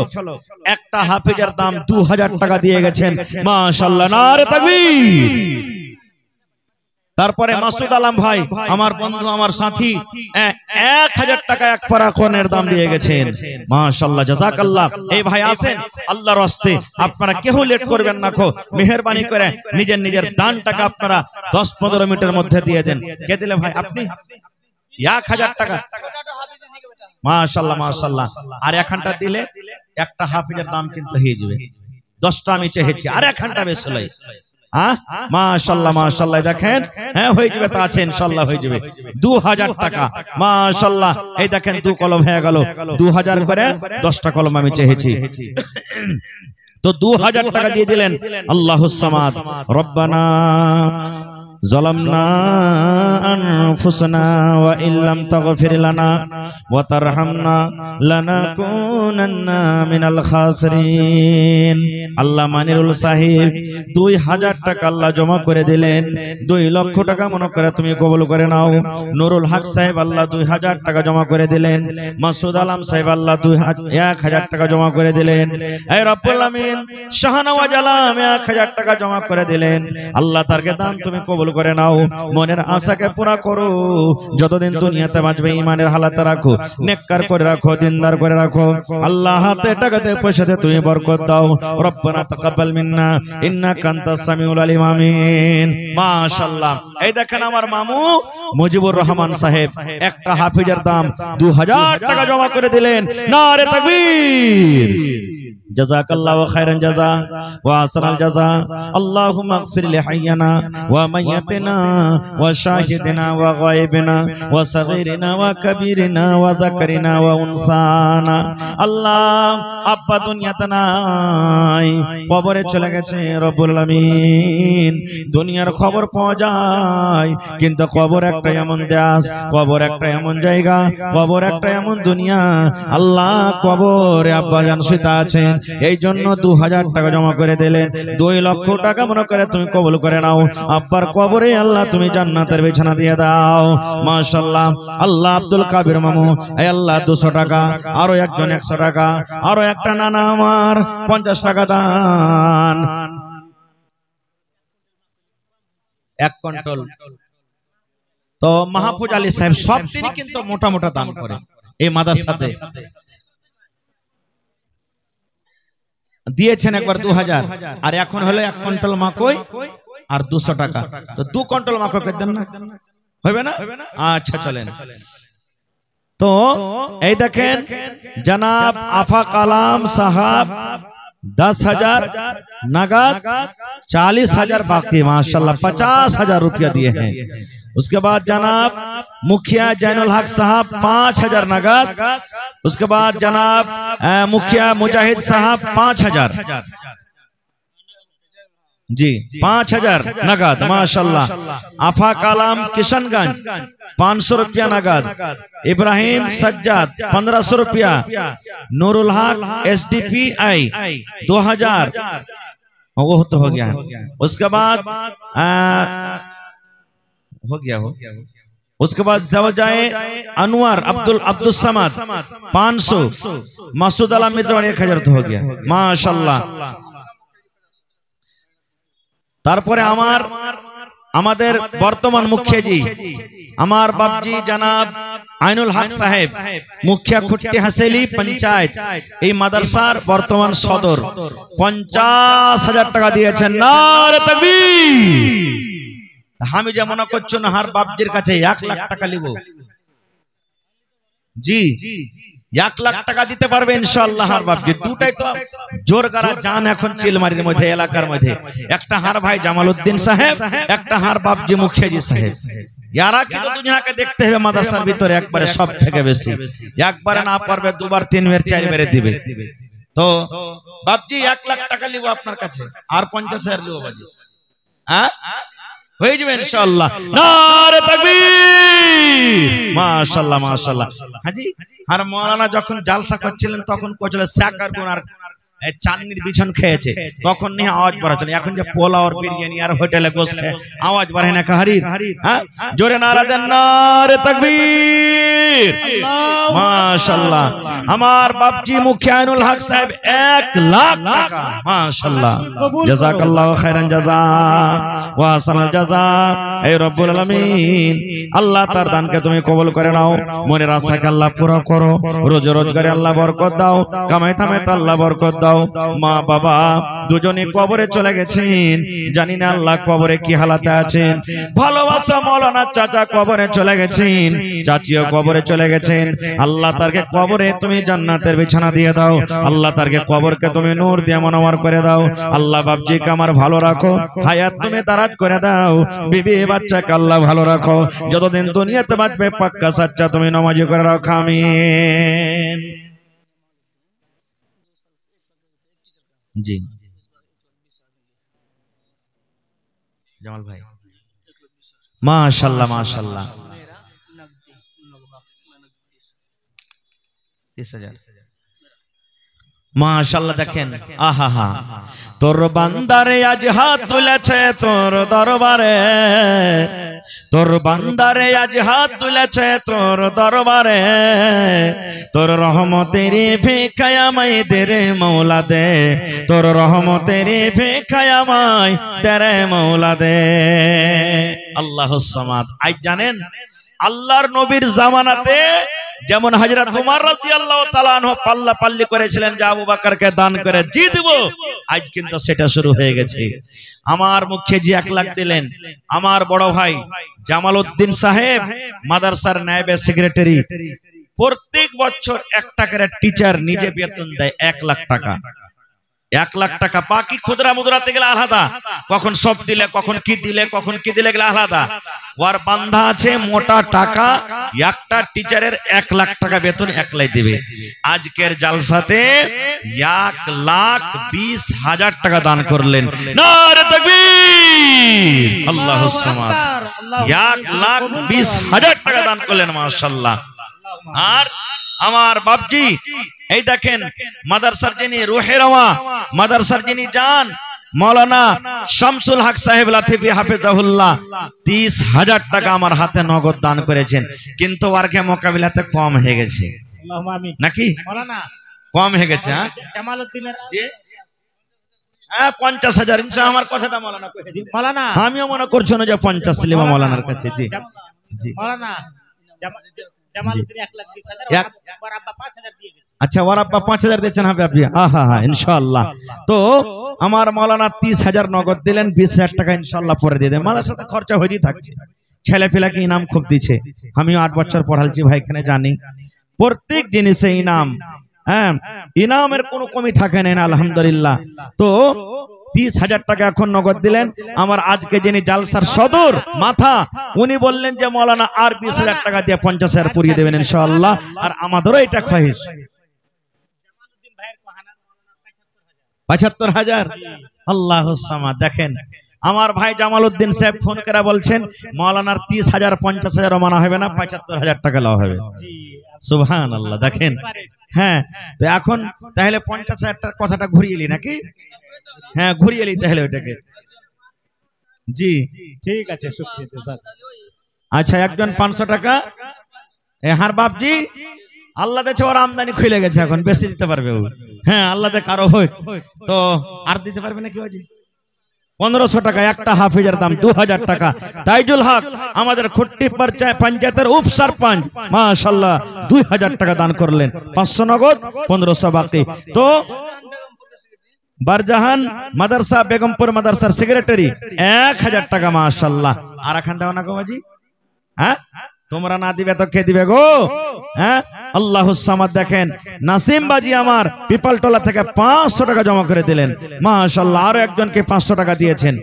একটা হাফেজের দাম 2000 টাকা দিয়ে গেছেন। মাশাআল্লাহ, নারে তাকবীর। তারপরে মাসুদ আলম ভাই আমার বন্ধু, আমার সাথী, 1000 টাকা এক পারা কোরআনের দাম দিয়ে গেছেন। মাশাআল্লাহ, জাযাকাল্লাহ। এই ভাই আছেন, আল্লাহর রাস্তে আপনারা কেউ লেট করবেন না, মেহেরবানি করে নিজের নিজের দান টাকা আপনারা 10-15 মিনিটের মধ্যে দিয়ে দেন। কে দিলে ভাই? আপনি 1000 টাকা। মাশাআল্লাহ, মাশাআল্লাহ। আর এখানটা দিলে একটা হাফিজের দাম কিন্তু হয়ে যাবে। 10টা আমি চেয়েছি, আর এখানটা বেশ হলো। মাশাআল্লাহ, মাশাআল্লাহ। দেখেন হ্যাঁ হয়ে যাবে, তা আছে ইনশাআল্লাহ হয়ে যাবে। 2000 টাকা, মাশাআল্লাহ। এই দেখেন 2 কলম হয়ে গেল, 2000 করে 10টা কলম আমি চেয়েছি, তো 2000 টাকা দিয়ে দিলেন। আল্লাহুস সামাদ। রব্বানা ظلمنا أنفسنا وإن لم تغفر لنا وترحمنا لنكونن من الخاسرين। আল্লাহ মানিরুল সাহেব 2000 টাকা আল্লাহ জমা করে দিলেন। 2 লক্ষ টাকা মনে করে তুমি কবুল করে নাও। নুরুল হক সাহেব আল্লাহ 2000 টাকা জমা করে দিলেন। মাসুদ আলম সাহেব আল্লাহ 1000 টাকা জমা করে দিলেন। হে রব্বুল আমিন, শাহনওয়াজ আলম 1000 টাকা জমা করে দিলেন। আল্লাহ তারকে দান তুমি কবুল করে নাও, মনের আশাকে পুরা করো। যতদিন দুনিয়াতে বাঁচবে ইমানের হালাতে রাখো, নেককার করে রাখো, দিনদার করে রাখো। আল্লাহ হাতে টাকাতে পয়সাতে তুমি বরকত দাও। রব্বানা তাকাব্বাল মিন্না ইন্নাকা আনতাস সামিউল আলিম। আমিন। মাশাআল্লাহ। এই দেখেন আমার মামু মুজিবুর রহমান সাহেব একটা হাফিজের দাম 2000 টাকা জমা করে দিলেন। নারে তাকবীর। জাযাকাল্লাহু খায়রান জাযা ওয়া আহসানাল জাযা। আল্লাহুম্মা ইগফির লিহাইয়িনা ওয়া মাইয়িতিনা ওয়া শাহিদিনা ওয়া গায়বিনা ওয়া সাগীরিনা ওয়া কাবীরিনা ওয়া যাকারিনা ওয়া উনসানা। আল্লাহ আব্বা দুনিয়াতে নাই, কবরে চলে গেছে রব্বুল আলামিন। দুনিয়ার খবর পাওয়া যায়, কিন্তু কবর একটা এমন দেশ, কবর একটা এমন জায়গা, কবর একটা এমন দুনিয়া। আল্লাহ কবরে আব্বা জান শুয়ে আছেন, এই জন্য 2000 টাকা জমা করে দিলেন। 2 লক্ষ টাকা মনে করে তুমি কবুল করে নাও। আব্বার কবরে আল্লাহ তুমি জান্নাতের বিছানা দিয়ে দাও। মাশাআল্লাহ। আল্লাহ আব্দুল কাবির মামু, এই আল্লাহ 200 টাকা, আরো একজন 100 টাকা, আরো একটা নানা আমার 50 টাকা দান। 1 কুইন্টাল। তো মাহফুজ আলী সাহেব সব দিনই কিন্তু মোটা মোটা দান করে এই মাদ্রাসাতে। দিয়েছেন একবার 2000, আর এখন হলো 1 কুইন্টাল মাকই আর 200 টাকা। তো 2 কুইন্টাল মাকই করে দেন না, হবে না? আচ্ছা চলেন। তো এই দেখেন জনাব আফা কালাম সাহাব 10,000 नगद, 40,000 बाकी। माशाल्लाह 50,000 रुपया दिए हैं। उसके बाद जनाब मुखिया जैनुल हक साहब 5,000 नगद। उसके बाद जनाब मुखिया मुजाहिद साहब 5,000 जी, 5,000 नगद। माशाल्लाह। आफा कलाम किशनगंज 500 रुपया नगद। इब्राहिम सज्जाद 1500 रुपया। नूरुल हक SDPI 2000, वो तो हो गया है। उसके बाद हो गया हो। उसके बाद जवजाए अनवर अब्दुल समद 500। मासूद आलम मिर्जा 1000 तो हो गया। माशाल्लाह। তারপরে আমাদের বর্তমান মুখিয়াজি আমার বাপজি জনাব আইনুল হক সাহেব, মুখিয়া খুট্টি হাসেলি পঞ্চায়েত, এই মাদ্রাসার বর্তমান সদর, 50,000 টাকা দিয়েছেন। নারে তাকবীর। আমি যে মনে করছো না হার বাপজির কাছে 1 লাখ টাকা নিব, জি 1 লাখ টাকা দিতে পারবে ইনশাআল্লাহ হার বাপজি। দুটাই তো জোর করা জান এখন চিলমারির মধ্যে, এলাকার মধ্যে। একটা হার ভাই জামালউদ্দিন সাহেব, একটা হার বাপজি মুখিয়াজি সাহেব। यारा की तो दुनियाকে দেখতে হবে মাদ্রাসার ভিতরে একবারে সব থেকে বেশি। একবারে না পারবে দুবার তিনবার চারবারে দিবে। তো বাপজি 1 লাখ টাকা নিব আপনার কাছে, আর 50,000 নিব বাজি। হ্যাঁ হয়ে যাবে ইনশাআল্লাহ। নারে তাকবীর। মাশাআল্লাহ মাশাআল্লাহ। হাজি আর মাওলানা যখন জালসা করছিলেন তখন কইছিল শাকার গুনার চাঁদনির বিছন খেয়েছে, তখন নিয়ে আওয়াজ বাড়াচ্ছিল। এখন যে পোলাও আর বিরিয়ানি আর হোটেলে গোশত খেয়ে আওয়াজ বাড়ে না কাহারির? হ্যাঁ জোরে নারা দেন, নারে তাকবীর। মাশাআল্লাহ। আমার বাপজি মুখিয়া আইনুল হক সাহেব 1 লাখ টাকা। মাশাআল্লাহ। জাযাকাল্লাহু খায়রান জাযা ওয়া আহসানাল জাযা। হে রব্বুল আলামিন, আল্লাহ তার দানকে তুমি কবুল করে নাও। মনের আশাকে আল্লাহ পুরো করো। রোজে রোজগারে আল্লাহ বরকত দাও। কামাই থামাইতে আল্লাহ বরকত দাও। মা বাবা দুজনে কবরে চলে গেছেন, জানি না আল্লাহ কবরে কি হালাতে আছেন। ভালোবাসা মাওলানা চাচা কবরে চলে গেছেন, চাচিও কবরে চলে গেছেন। আল্লাহ তারকে কবরে তুমি জান্নাতের বিছানা দিয়ে দাও। আল্লাহ তারকে কবরকে তুমি নূর দিয়ে মনোয়ার করে দাও। আল্লাহ বাপজিকে আমার ভালো রাখো, হায়াত তুমি দারাজ করে দাও। বিবি বাচ্চাকে আল্লাহ ভালো রাখো। যতদিন দুনিয়াতে বাঁচবে পাক্কা সাচ্চা তুমি নামাজি করে রাখো। আমিন। जी जमाल भाई माशाल्लाह माशाल्लाह। 30,000 माशाल्लाह। देखें आहा हा, तोर बंदारे आज हाथ तुलेছে তোর দরবারে, তোর বান্দারে আজ হাত তুলেছে তোর দরবারে, তোর রহমতের ভিক্ষায় আমায় দে রে মৌলা দে, তোর রহমতের ভিক্ষায় আমায় দে রে মৌলা দে। আল্লাহুস সামাদ। আজ জানেন আল্লাহর নবীর জামানাতে যেমন হযরত উমর রাদিয়াল্লাহু তাআলা আনহু পাল্লা পাল্লি করেছিলেন যে আবু বকরকে দান করে জি দেব, আজ কিন্তু সেটা শুরু হয়ে গেছে। আমার মুখে জি 1 লাখ দিলেন, আমার বড় ভাই জামাল উদ্দিন সাহেব মাদ্রাসার নায়েবে সেক্রেটারি, প্রত্যেক বছর 1 টাকার টিচার নিজে বেতন দেয় 1 লাখ টাকা। 1 লাখ টাকা বাকি খুদরা মুদ্রাতে গেলে আলাদা, কখন সব দিলে কখন কি দিলে গেলে আলাদা। ওর বান্ধা আছে মোটা টাকা, একটা টিচারের 1 লাখ টাকা বেতন একলাই দেবে। আজকের জালসাতে 1,20,000 টাকা দান করলেন। নারে তাকবীর, আল্লাহুস সামাদ। 1,20,000 টাকা দান করলেন, মাশাআল্লাহ। আর আমার বাপজি এই দেখেন মাদ্রাসার যিনি রুহে রওয়া, মাদ্রাসার যিনি জান মৌলানা শামসুল হক সাহেব লাতিফি হাফেজাহুল্লাহ 30,000 টাকা আমার হাতে নগদ দান করেছেন। কিন্তু ওয়ার্কে মোকাবিলাতে কম হয়ে গেছে নাকি মৌলানা, কম হয়ে গেছে। জামালউদ্দিনের জি 50,000 ইনশাআল্লাহ। আমার কথাটা মৌলানা কইছে মৌলানা, আমিও মনে করছি না যে 50 লিমা মৌলানার কাছে। জি জি মৌলানা জামালউদ্দিন 1,20,000 ওর আব্বা 5,000 দিয়ে গেছে। আচ্ছা ওর আব্বা 5,000 দিয়েছেন হবে আপনি? হ্যাঁ ইনশাআল্লাহ। তো আমার মাওলানা 30,000 নগদ দিলেন, 20,000 টাকা ইনশাআল্লাহ পরে দিয়ে দেন। মাদার সাথে খরচা হয়েই থাকছে, ছেলে পেলাকে ইনাম খুব দিচ্ছে। আমিও 8 বছর পড়ালছি ভাই, এখানে জানি প্রত্যেক জিনিসে ইনাম, হ্যাঁ ইনামের কোনো কমি থাকে না আলহামদুলিল্লাহ। তো 30,000 টাকা এখন নগদ দিলেন। আমার আজকে যিনি জালসার সদর মাথা উনি বললেন যে মৌলানা আর 20,000 টাকা দিয়ে 50,000 পুরিয়ে দেবেন ইনশাআল্লাহ। আর আমাদেরও এটা খয়েশ 75,000। আল্লাহুস সামাদ। দেখেন আমার ভাই জামালউদ্দিন সাহেব ফোন করে বলছেন মৌলানার 30,000 50,000 মানা হবে না, 75,000 টাকা লাও হবে। সুবহানাল্লাহ। দেখেন হ্যাঁ, তো এখন তাহলে 50,000 টাকার কথাটা ঘুরিয়ে এলি নাকি? হ্যাঁ ঘুরিয়ে এলি তাহলে ওইটাকে। জি ঠিক আছে শুকরিয়া স্যার। আচ্ছা একজন 500 টাকা। হার বাপজি আল্লাহ দেখে ওর আমদানি খুলে গেছে, এখন বেশি দিতে পারবে ও। হ্যাঁ আল্লাহ দেখ আরো হোক তো আর দিতে পারবে নাকি? 1500 টাকা একটা হাফিজের দাম 2,000 টাকা। তাইজুল হক আমাদের খুট্টি পঞ্চায়েতের উপ সরপঞ্চ মাশাআল্লাহ 2,000 টাকা দান করলেন। 500 নগদ 1500 বাকি। তো বারজাহান মাদ্রাসা বেগমপুর মাদ্রাসার সেক্রেটারি 1,000 টাকা মাশাআল্লাহ। আর এখন দাও না গো বাজি, হ্যাঁ তোমরা না দিবে তো কে দিবে গো? হ্যাঁ আল্লাহুস সামাদ। দেখেন নাসিম বাজি আমার পিপালটলা থেকে 500 টাকা জমা করে দিলেন মাশাআল্লাহ। আরো একজনকে 500 টাকা দিয়েছেন।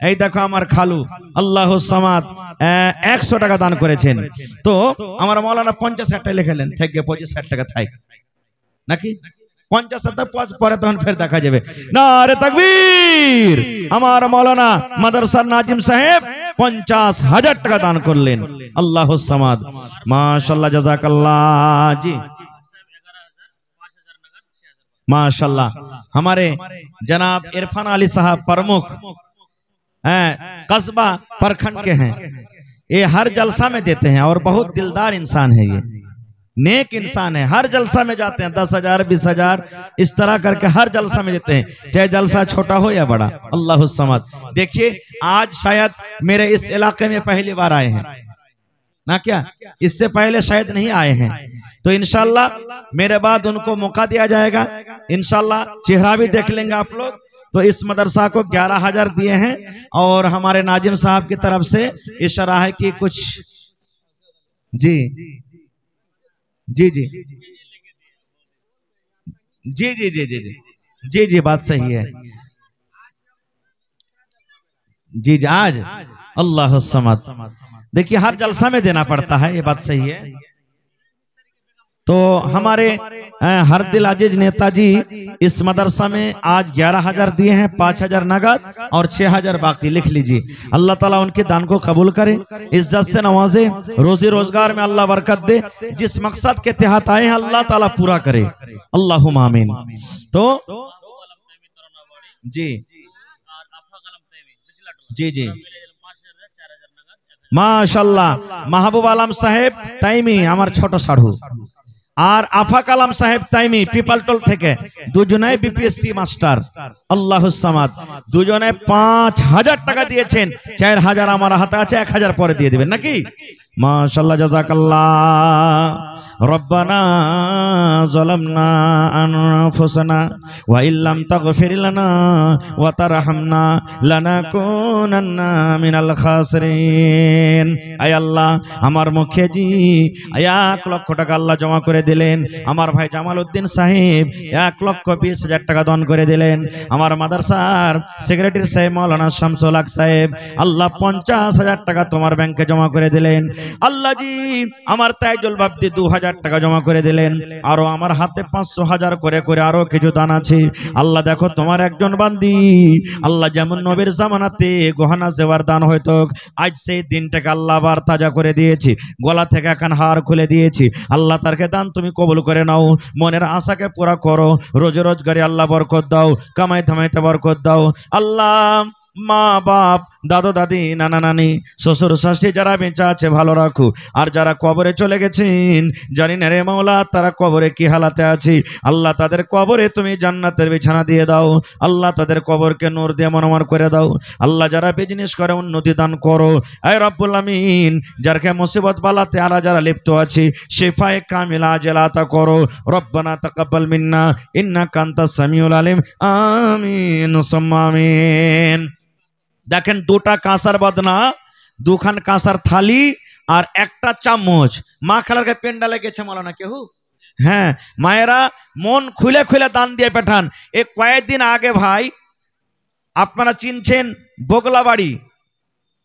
এই দেখো আমার খালু আল্লাহুস সামাদ 100 টাকা দান করেছেন। তো আমার মাওলানা 50,000 টাকা লিখলেন, থেকে 25,000 টাকা থাক নাকি 50,000 পরে তখন ফের দেখা যাবে। নারে তাকবীর। আমার মাওলানা মাদ্রাসার নাজিম সাহেব 50,000 টাকা দান করলেন। আল্লাহুস সামাদ মাশাআল্লাহ জাযাকাল্লাহ। জি माशाल्लाह। हमारे जनाब इरफान अली साहब प्रमुख कस्बा प्रखंड के हैं, ये हर जलसा में देते हैं और बहुत दिलदार इंसान है, ये नेक इंसान है। हर जलसा में जाते हैं 10,000 20,000 इस तरह करके हर जलसा में देते हैं, चाहे जलसा छोटा हो या बड़ा। अल्लाहुस समद। देखिए आज शायद मेरे इस इलाके में पहली बार आए हैं ना, क्या इससे पहले शायद नहीं आए हैं। तो इंशाल्लाह मेरे बाद उनको मौका दिया जाएगा, इंशाल्लाह चेहरा भी देख लेंगे आप लोग। तो इस मदरसा को 11,000 दिए हैं और हमारे नाजिम साहब की तरफ से इशारा है कि कुछ जी जी जी जी जी जी जी जी जी जी बात सही है। जी जी आज अल्लाह समद। देखिए हर जलसा में देना पड़ता है, ये बात सही है। तो हमारे हर दिल अजीज नेताजी इस मदरसा में आज 11,000 दिए हैं, 5,000 नगद और 6,000 बाकी। लिख लीजिए। अल्लाह ताला उनके दान को कबूल करे, इज्जत से नवाजे, रोजी रोजगार में अल्लाह बरकत दे, जिस मकसद के तहत आए हैं अल्लाह ताला पूरा करे, अल्लाहुम्मा आमीन। तो जी जी जी মাশাআল্লাহ। মাহবুব আলম সাহেব টাইমি আমার ছোট সাধু, আর আফাক আলম সাহেব তাইমি পিপালটল থেকে, দুজনেই বিপিএসসি মাস্টার। আল্লাহুস সামাদ। দুজনে 5000 টাকা দিয়েছেন। 4000 আমার হাতে আছে, 1000 পরে দিয়ে দিবেন নাকি? মাশাআল্লাহ, জাযাকাল্লাহ। রব্বানা যালামনা আনফুসানা ওয়া ইল্লাম তাগফির লানা ওয়া তারহামনা লানাকুনান্না মিনাল খাসিরিন। আয় আল্লাহ, আমার মুখে জি 1 লক্ষ টাকা আল্লাহ জমা করে দিলেন। আমার ভাই জামাল উদ্দিন সাহেব 1,20,000 টাকা দান করে দিলেন। আমার মাদ্রাসার সেক্রেটারি সাহেব মাওলানা শামসুল হক সাহেব আল্লাহ 50,000 টাকা তোমার ব্যাংকে জমা করে দিলেন। আল্লাহ জি আমার তাইজুল বাবদি 2000 টাকা জমা করে দিলেন। আরো আমার হাতে 500,000 করে করে আরো কিছু দান আছে। আল্লাহ দেখো তোমার একজন বান্দি আল্লাহ যেমন নবীর জামানাতে গহনা জেওয়ার দান হয়তো, আজ সেই দিনটাকে আল্লাহ আবার তাজা করে দিয়েছি, গলা থেকে এখন হার খুলে দিয়েছি। আল্লাহ তারকে দান তুমি কবুল করে নাও, মনের আশাকে পুরা করো, রোজগারে আল্লাহ বরকত দাও, কামাই ধামাইতে বরকত দাও। আল্লাহ মা বাপ দাদু দাদি নানা নানি শ্বশুর শাশুড়ি যারা বেঁচে আছে ভালো রাখো, আর যারা কবরে চলে গেছেন জানি না রে মাওলা তারা কবরে কি হালাতে আছে। আল্লাহ তাদের কবরে তুমি জান্নাতের বিছানা দিয়ে দাও। আল্লাহ তাদের কবরকে নূর দিয়ে মনোমর করে দাও। আল্লাহ যারা বিজনেস করে উন্নতি দান করো। আয় রব্বুল আমিন, যারকে মুসিবত বালাতে আরা যারা লিপ্ত আছে শিফায়ে কামিলা আজলাতা করো। রব্বানা তাকাব্বাল মিন্না ইন্নাকা আনতাস সামিউল আলিম। আমিন সুম্মা আমিন। দেখেন, 2টা কাঁসার বদনা, 2খান কাঁসার থালি আর 1টা চামচ। মা খালারকে পেন্ডালে গেছে মালানা কেউ? হ্যাঁ, মায়েরা মন খুলে খুলে দান দিয়ে পাঠান। এই কয়েকদিন আগে ভাই আপনারা চিনছেন বগলাবাড়ি,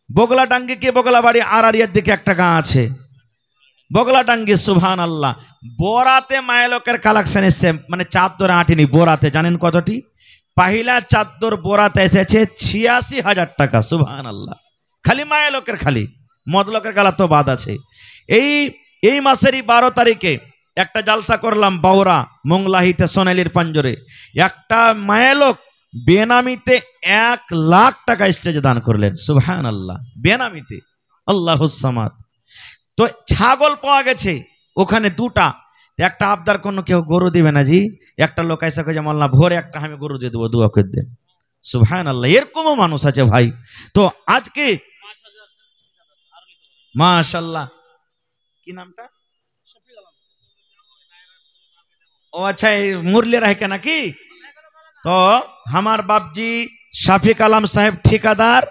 বগলাডাঙ্গি কি বগলাবাড়ি আড়ারিয়ার দিকে একটা গাঁ আছে বগলাডাঙ্গি, সুবহানাল্লাহ। বোরাতে মায়ের লোকের কালেকশন এসছে, মানে চাদর আঁটিনি বোরাতে, জানেন কতটি? পাহিলা চাদর বোরাতে এসেছে 86,000 টাকা। সুবহানাল্লাহ। খালি মায়ের লোকের, খালি মদ লোকের গালা তো বাদ আছে। এই মাসেরই 12 তারিখে একটা জালসা করলাম বাউরা মোংলাহিতে সোনালির পাঞ্জরে। একটা মায়ের লোক বেনামিতে 1 লাখ টাকা স্টেজে দান করলেন। সুবহানাল্লাহ, বেনামিতে। আল্লাহুস সামাদ। তো ছাগল পাওয়া গেছে ওখানে 2টা। একটা আবদার কোন কেউ গরু দিবে না জি? একটা লোক এসে কে জামাল্লাহ ভোরে একটা আমি গরু দিয়ে দেবো, দোয়া করে দেন। সুবহানাল্লাহ, এরকমও মানুষ আছে ভাই। তো আজকে মাশাআল্লাহ, কি নামটা? ও আচ্ছা, এই মুরলি রাহিকা নাকি? তো আমার বাপজি শাফিক আলম সাহেব ঠিকাদার,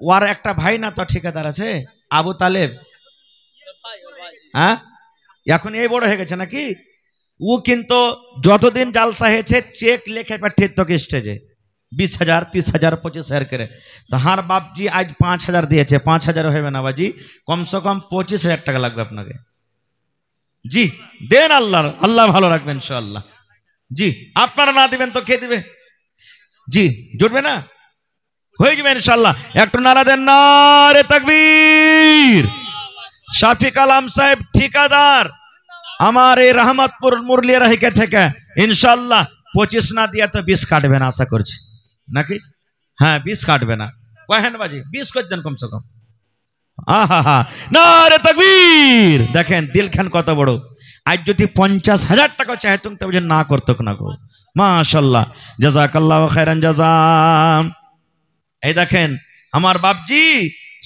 ওর একটা ভাই না তো ঠিকাদার আছে আবু তালেব। হ্যাঁ, এখন এই বড় হয়ে গেছে নাকি? ও কিন্তু যতদিন জালসা হয়েছে চেক লেখে পাঠিয়ে তোকে স্টেজে 20,000 30,000 25,000 করে। তো হার বাপজি আজ 5,000 দিয়েছে। 5,000 হবে না বাজি, কমসে কম 25,000 টাকা লাগবে আপনাকে। জি দেন, আল্লাহ ভালো রাখবেন ইনশাআল্লাহ। জি আপনারা না দিবেন তো কে দিবে? জি জুটবে না, হয়ে যাবে ইনশাআল্লাহ। একটু নারা দেন, নারে তাকবীর। শাফিক আলম সাহেব ঠিকাদার আমার এই রহমতপুর মুরলিয়া রাহিকা থেকে ইনশাআল্লাহ 25 না দিয়া তো 20 কাটবে না আশা করছি নাকি? হ্যাঁ 20 কাটবে না, কহেন বাজি 20 করে দেন কমসে কম। আহা, নারে তাকবীর। দেখেন দিলখান কত বড়। আজ যদি 50,000 টাকা চাইতুম তবে না করতো না গো। মাশাআল্লাহ, জাযাকাল্লাহু খাইরান জাযা। এই দেখেন আমার বাপজি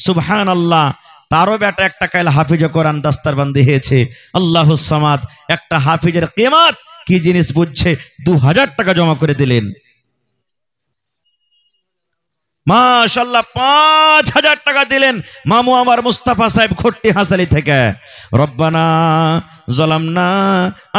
সুবহানাল্লাহ, তারও বেটা একটা কাল হাফিজ কোরআন দাস্তারবন্দি হয়েছে। আল্লাহুস সামাদ। একটা হাফিজের কিয়ামত কি জিনিস বুঝছে, 2000 টাকা জমা করে দিলেন। মাশাআল্লাহ, 5,000 টাকা দিলেন মামু আমার মুস্তাফা সাহেব খট্টি হাসালি থেকে। রব্বানা যালামনা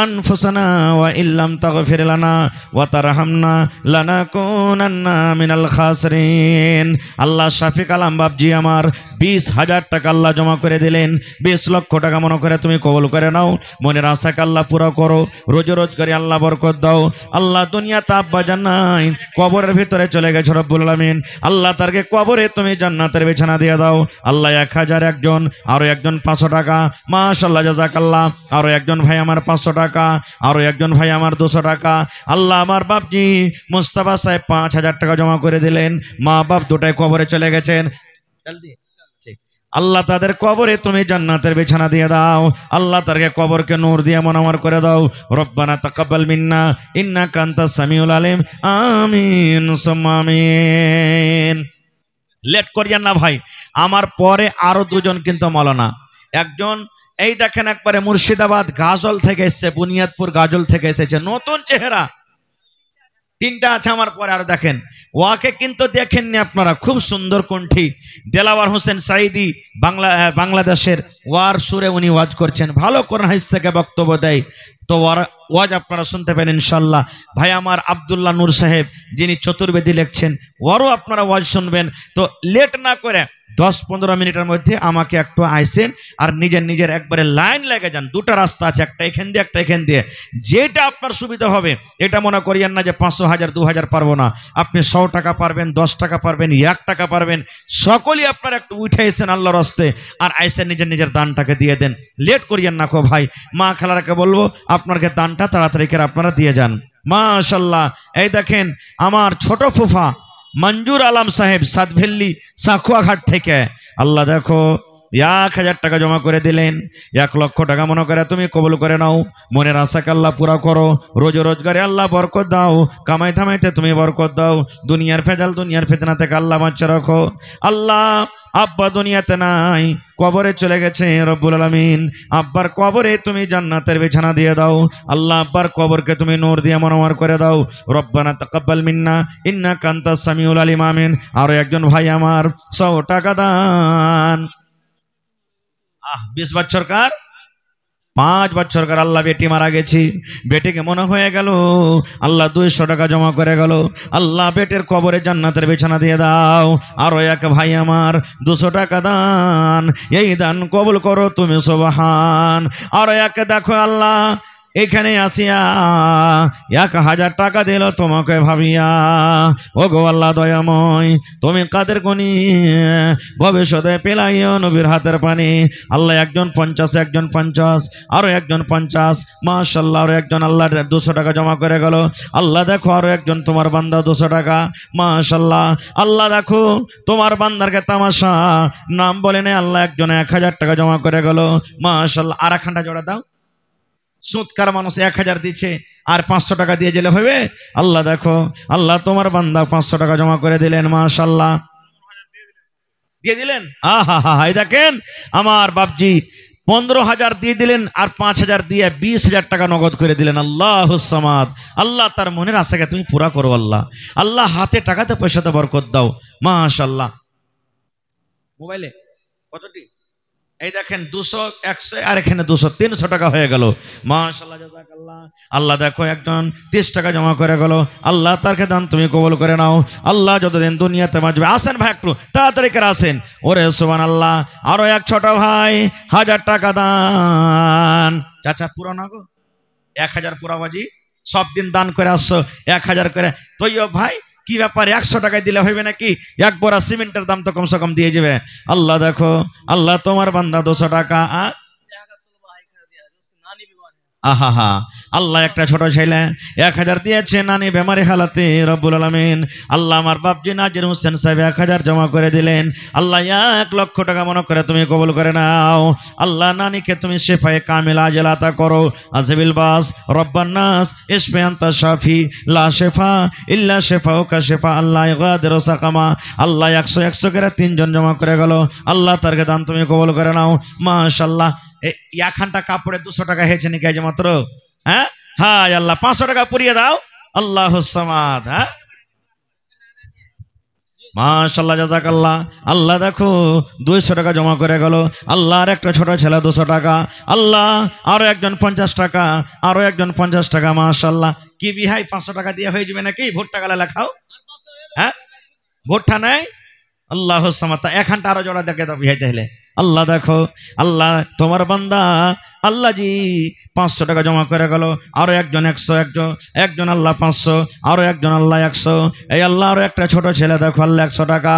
আনফুসানা ওয়া ইল্লাম তাগফির লানা ওয়া তারহামনা লানাকুনান্না মিনাল খাসিরিন। আল্লাহ শাফিক আলম বাপজি আমার 20,000 টাকা আল্লাহ জমা করে দিলেন। 20 লক্ষ টাকা মনে করে তুমি কবুল করে নাও, মনের আশাকে আল্লাহ পুরো করো, রোজগারে আল্লাহ বরকত দাও। আল্লাহ দুনিয়াতে আব্বা জান নাই, কবরের ভিতরে চলে গেছে রব্বুল আলামিন। আল্লাহ তারকে কবরে তুমি জান্নাতের বিছানা দিয়ে দাও। আল্লাহ 1000 একজন, আরো একজন 500 টাকা। মাশাআল্লাহ জাযাকাল্লাহ। আরো একজন ভাই আমার 500 টাকা, আরো একজন ভাই আমার 200 টাকা। আল্লাহ আমার বাপজি মুস্তাফা সাহেব 5,000 টাকা জমা করে দিলেন। মা বাপ দুটাই কবরে চলে গেছেন। আল্লাহ তাদের কবরে তুমি জান্নাতের বিছানা দিয়ে দাও। আল্লাহ তাদেরকে কবরকে নূর দিয়ে মনোমর করে দাও। রব্বানা তাকাব্বাল মিন্না ইন্নাকা আনতাস সামিউল আলিম। আমিন সুম্মা আমিন। লেট করিয়েন না ভাই, আমার পরে আরো দুজন কিন্তু মৌলানা। একজন এই দেখেন একবারে মুর্শিদাবাদ গাজল থেকে এসেছে, বুনিয়াদপুর গাজল থেকে এসেছে, নতুন চেহারা। তিনটা আছে আমার পরে, আর দেখেন ওয়াকে কিন্তু দেখেননি আপনারা, খুব সুন্দর কণ্ঠী দেলাওয়ার হোসেন সাইদি, বাংলাদেশের ওয়ার সুরে উনি ওয়াজ করছেন, ভালো কোরআন হাদিস থেকে বক্তব্য দেয়। তো ওয়াজ আপনারা শুনতে পেন ইনশাল্লাহ। ভাই আমার আব্দুল্লাহ নূর সাহেব যিনি চতুর্বেদী লিখছেন, ওরও আপনারা ওয়াজ শুনবেন। তো লেট না করে 10-15 মিনিটের মধ্যে আমাকে একটু আইসেন আর নিজের একবারে লাইন লেগে যান। দুটো রাস্তা আছে, একটা এখান দিয়ে একটা এখান দিয়ে, যেটা আপনার সুবিধা হবে। এটা মনে করিয়েন না যে 500, 1000, 2000 পারবো না। আপনি 100 টাকা পারবেন, 10 টাকা পারবেন, 1 টাকা পারবেন, সকলেই আপনারা একটু উঠে এসেন আল্লাহর রাস্তে আর আইসেন নিজের দানটাকে দিয়ে দেন। লেট করিয়েন না কো ভাই। মা খালারাকে বলবো আপনাকে দানটা তাড়াতাড়ি করে আপনারা দিয়ে যান। মাশাআল্লাহ। এই দেখেন আমার ছোট ফুফা মঞ্জুর আলম সাহেব সাতভেল্লি সাঁকুয়াঘাট থেকে, আল্লাহ দেখো 1000 টাকা জমা করে দিলেন। 1 লক্ষ টাকা মনে করে তুমি কবুল করে নাও। মনের আশাকে আল্লাহ পুরা করো। রোজগারে আল্লাহ বরকত দাও। কামাই থামাইতে তুমি বরকত দাও। দুনিয়ার ফেজাল, দুনিয়ার ফিতনা থেকে আল্লাহ বাঁচা রাখো। আল্লাহ আব্বা দুনিয়াতে নাই, কবরে চলে গেছে রব্বুল আলামিন। আব্বার কবরে তুমি জান্নাতের বিছানা দিয়ে দাও। আল্লাহ আব্বার কবরকে তুমি নূর দিয়ে মনোমর করে দাও। রব্বানা তাকাব্বাল মিন্না ইন্নাকা আনতাস সামিউল আলিম। আমিন। আরো একজন ভাই আমার 100 টাকা দান। 20 বছরকার, 5 বছরকার আল্লাহ বেটি মারা গেছি, বেটিকে মনে হয়ে গেল আল্লাহ 200 টাকা জমা করে গেল। আল্লাহ বেটের কবরে জান্নাতের বিছানা দিয়ে দাও। আরো এক ভাই আমার 200 টাকা দান, এই দান কবুল করো তুমি সুবহান। আরো এক দেখো আল্লাহ এখানে আসিয়া 1000 টাকা দিল তোমাকে ভাবিয়া। ও গো আল্লাহ দয়াময়, তুমি কাদের গনি ভবিষ্যতে পেলাইও নবীর হাতের পানি। আল্লাহ একজন 50, একজন 50, আরো একজন 50। মাশাআল্লাহ আরো একজন আল্লাহ 200 টাকা জমা করে গেল। আল্লাহ দেখো আরো একজন তোমার বান্দা 200 টাকা। মাশাআল্লাহ আল্লাহ দেখো তোমার বান্দারকে তামাশা নাম বলে নে, আল্লাহ একজন 1000 টাকা জমা করে গেল। মাশাআল্লাহ। আর একখানটা জোড়া দাও। সুদকার মানুষ 1000 দিচ্ছে আর 500 টাকা দিয়ে গেলে হবে? আল্লাহ দেখো আল্লাহ তোমার বান্দা 500 টাকা জমা করে দিলেন। মাশাআল্লাহ দিয়ে দিলেন। এই দেখেন আমার বাপজি 15,000 দিয়ে দিলেন আর 5,000 দিয়ে 20,000 টাকা নগদ করে দিলেন। আল্লাহুস সামাদ। আল্লাহ তার মনের আশাকে তুমি পুরা করো। আল্লাহ আল্লাহ হাতে টাকাতে পয়সাতে বরকত দাও। মাশাআল্লাহ। মোবাইলে কতটি? এই দেখেন 200, 100 আর এখানে 200, 300 টাকা হয়ে গেল। মাশাআল্লাহ জাযাকাল্লাহ। আল্লাহ দেখো একজন 30 টাকা জমা করে গেল। আল্লাহ তারকে দান তুমি কবুল করে নাও। আল্লাহ যতদিন দুনিয়াতে বাঁচবে। আসেন ভাই একটু তাড়াতাড়ি করে আসেন। ওরে সুবহানাল্লাহ। আরো এক ছোট ভাই 1000 টাকা দান। চাচা পুরো না গো 1000 পুরা বাজি, সব দিন দান করে আসছো 1000 করে। তৈয়ব ভাই কি ব্যাপার 100 টাকায় দিলে হইবে নাকি? এক বড়া সিমেন্টের দাম তো কমসে কম দিয়ে যাবে। আল্লাহ দেখো আল্লাহ তোমার বান্দা 200 টাকা। আহা আল্লাহ একটা ছোট ছেলে 1000 দিয়েছে নানি বেমারি হালাতে রব্বুল আলামিন। আল্লাহ আমার বাপজি নাজির হোসেন সাহেব 1000 জমা করে দিলেন। আল্লাহ 1 লক্ষ টাকা মনে করে তুমি কবুল করে নাও। আল্লাহ নানিকে তুমি শিফায়ে কামিলা আজল আতা করো। আজবিল বাস রব্বান নাস ইশফি আনতা শাফি লা শিফা ইল্লা শিফাউকা শিফা আল্লাহ ইগাদিরু সাকামা। আল্লাহ 100 করে 3 জন জমা করে গেল। আল্লাহ তারকে দান তুমি কবুল করে নাও। মাশাআল্লাহ। একখানটা কাপড়ে 200 টাকা হয়েছে নাকি আজ মাত্র? হ্যাঁ আল্লাহ 500 টাকা পুরিয়ে দাও। আল্লাহুস সামাদ। হ্যাঁ মাশাআল্লাহ জাযাকাল্লাহ। আল্লাহ দেখো 200 টাকা জমা করে গেল। আল্লাহ আর একটা ছোট ছেলে 200 টাকা। আল্লাহ আরো একজন 50 টাকা, আরো একজন 50 টাকা। মাশাআল্লাহ। কি বিহাই 500 টাকা দিয়ে হয়ে যাবে নাকি? ভোটটা গালা লেখাও। হ্যাঁ ভোটটা নেই। আল্লাহ সামাতা। এখানটা আরো জোড়া দেখে দাও বিহাই তাহলে। আল্লাহ দেখো আল্লাহ তোমার বান্দা আল্লাহ জি 500 টাকা জমা করে গেল। আরো একজন 100, একজন আল্লাহ 500, আরো একজন আল্লাহ 100। এই আল্লাহ আরো একটা ছোট ছেলে দেখো আল্লাহ 100 টাকা।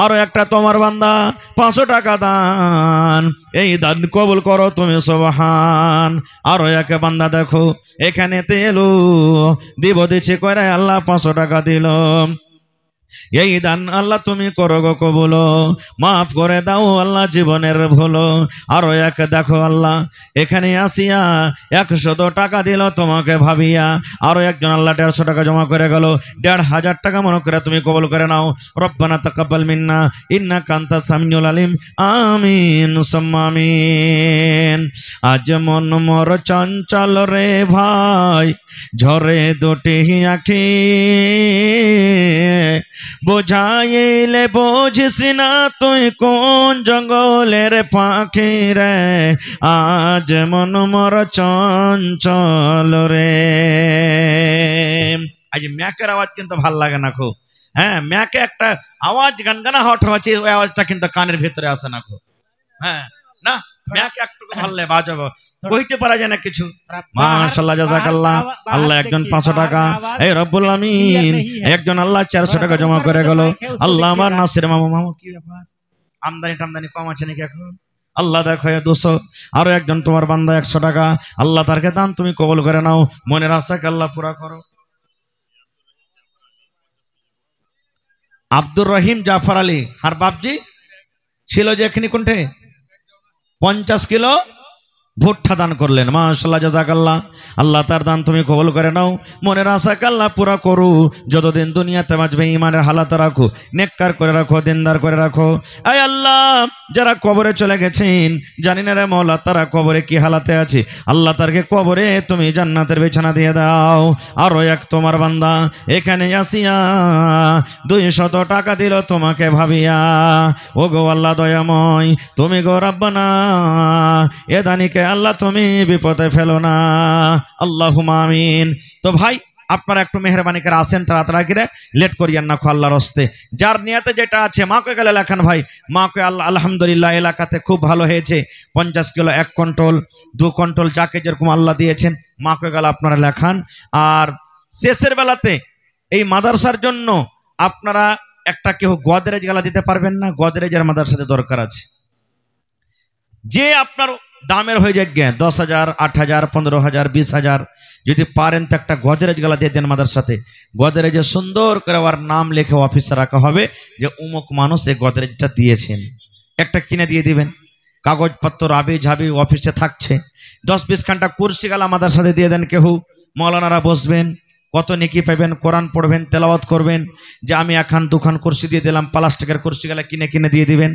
আরো একটা তোমার বান্দা 500 টাকা দান, এই দান কবুল করো তুমি সুবহান। আরো এক বান্দা দেখো এখানে তেলো দিব দিচ্ছে করে আল্লাহ 500 টাকা দিল। এই দান আল্লাহ তুমি করো গো কবুল, মাফ করে দাও আল্লাহ জীবনের ভুল। আরো এক দেখো আল্লাহ এখানে আসিয়া 100 টাকা দিল তোমাকে ভাবিয়া, আরো একজন আল্লাহ 150 টাকা জমা করে গেল, 1500 টাকা মনে করে তুমি কবুল করে নাও। রব্বানা তাকাব্বাল মিন্না ইন্নাকা আনতাস সামিউল আলিম, আমিন সুম্মা আমিন। আজ মন মোর চঞ্চল রে ভাই, ঝরে দুটি আঁখি, বোঝাইলে বুঝিস না তুই কোন জঙ্গলের পাখি রে, আজ মন মোর চঞ্চল রে। আজ ম্যাকের আওয়াজ কিন্তু ভাল লাগে না খুব, হ্যাঁ ম্যাকে একটা আওয়াজ গানগানা হট হচ্ছে, ওই আওয়াজটা কিন্তু কানের ভিতরে আসে না খুব, হ্যাঁ না ম্যাকে একটু ভালো লাগে বাজাবো, কইতে পারা যায় না কিছু। মাশাআল্লাহ জাযাকাল্লাহ। আল্লাহ একজন 500 টাকা, এই রব্বুল আমিন একজন আল্লাহ 400 টাকা জমা করে গেল। আল্লাহ আমার নাসির মামু, মামু কি ব্যাপার আমদানি টামদানি কম আছে নাকি এখন? আল্লাহ দেখো 200, আরো একজন তোমার বান্দা 100 টাকা, আল্লাহ তারকে দান তুমি কবুল করে নাও, মনের আশাকে আল্লাহ পুরা করো। আব্দুর রহিম জাফর আলী হার বাপজি ছিল যে এখানে কোনটে 50 কিলো ভুট্টা দান করলেন। মাশাআল্লাহ জাযাকাল্লাহ। আল্লাহ তার দান তুমি কবুল করে নাও, মনের আশাকে আল্লাহ পুরা করো, যতদিন দুনিয়াতে বাঁচবে ঈমানের হালাতে রাখো, নেককার করে রাখো, দিনদার করে রাখো। আয় আল্লাহ যারা কবরে চলে গেছেন জানি না রে মওলা তারা কবরে কি হালাতে আছে, আল্লাহ তারকে কবরে তুমি জান্নাতের বিছানা দিয়ে দাও। আরো এক তোমার বান্দা এখানে আসিয়া 200 টাকা দিল তোমাকে ভাবিয়া, ও গো আল্লাহ দয়াময় তুমি গো রাব্বানা এ দানিকে আল্লাহ তুমি বিপদে ফেলো না, আল্লাহুম্মা আমিন। তো ভাই আপনারা একটু মেহরবানি করে আসেন তাড়াতাড়ি করে, লেট করিয়েন না আল্লাহর হস্তে। যার নিয়তে যেটা আছে মাকে গেলে লেখান ভাই, মাকে আল্লাহ আলহামদুলিল্লাহ এলাকাতে খুব ভালো হয়েছে, 50 কিলো 1 কুইন্টাল 2 কুইন্টাল যাকে যেরকম আল্লাহ দিয়েছেন মাকে গেলে আপনারা লেখান। আর শেষের বেলাতে এই মাদ্রাসার জন্য আপনারা একটা কেউ গোদরেজ গেলা দিতে পারবেন না? গোদরেজের মাদ্রাসাতে দরকার আছে, যে আপনার দামের হয়ে যায় 10,000 8,000 15,000 20,000, যদি পারেন তো একটা গদরেজ গেলা দিয়ে দেন মাদ্রাসাতে। গদরেজে সুন্দর করে ওর নাম লিখে অফিসে রাখা হবে যে অমুক মানুষ এই গদরেজটা দিয়েছেন, একটা কিনে দিয়ে দিবেন, কাগজপত্র আবি ঝাবি অফিসে থাকছে। 10-20 ঘন্টা কুরসি গেলা মাদ্রাসাতে দিয়ে দেন, কেউ মৌলানারা বসবেন, কত নেকি পাবেন, কোরআন পড়বেন, তেলাওয়াত করবেন। যে আমি এখন 2খান কুরসি দিয়ে দিলাম, প্লাস্টিকের কুরসি গেলা কিনে কিনে দিয়ে দিবেন,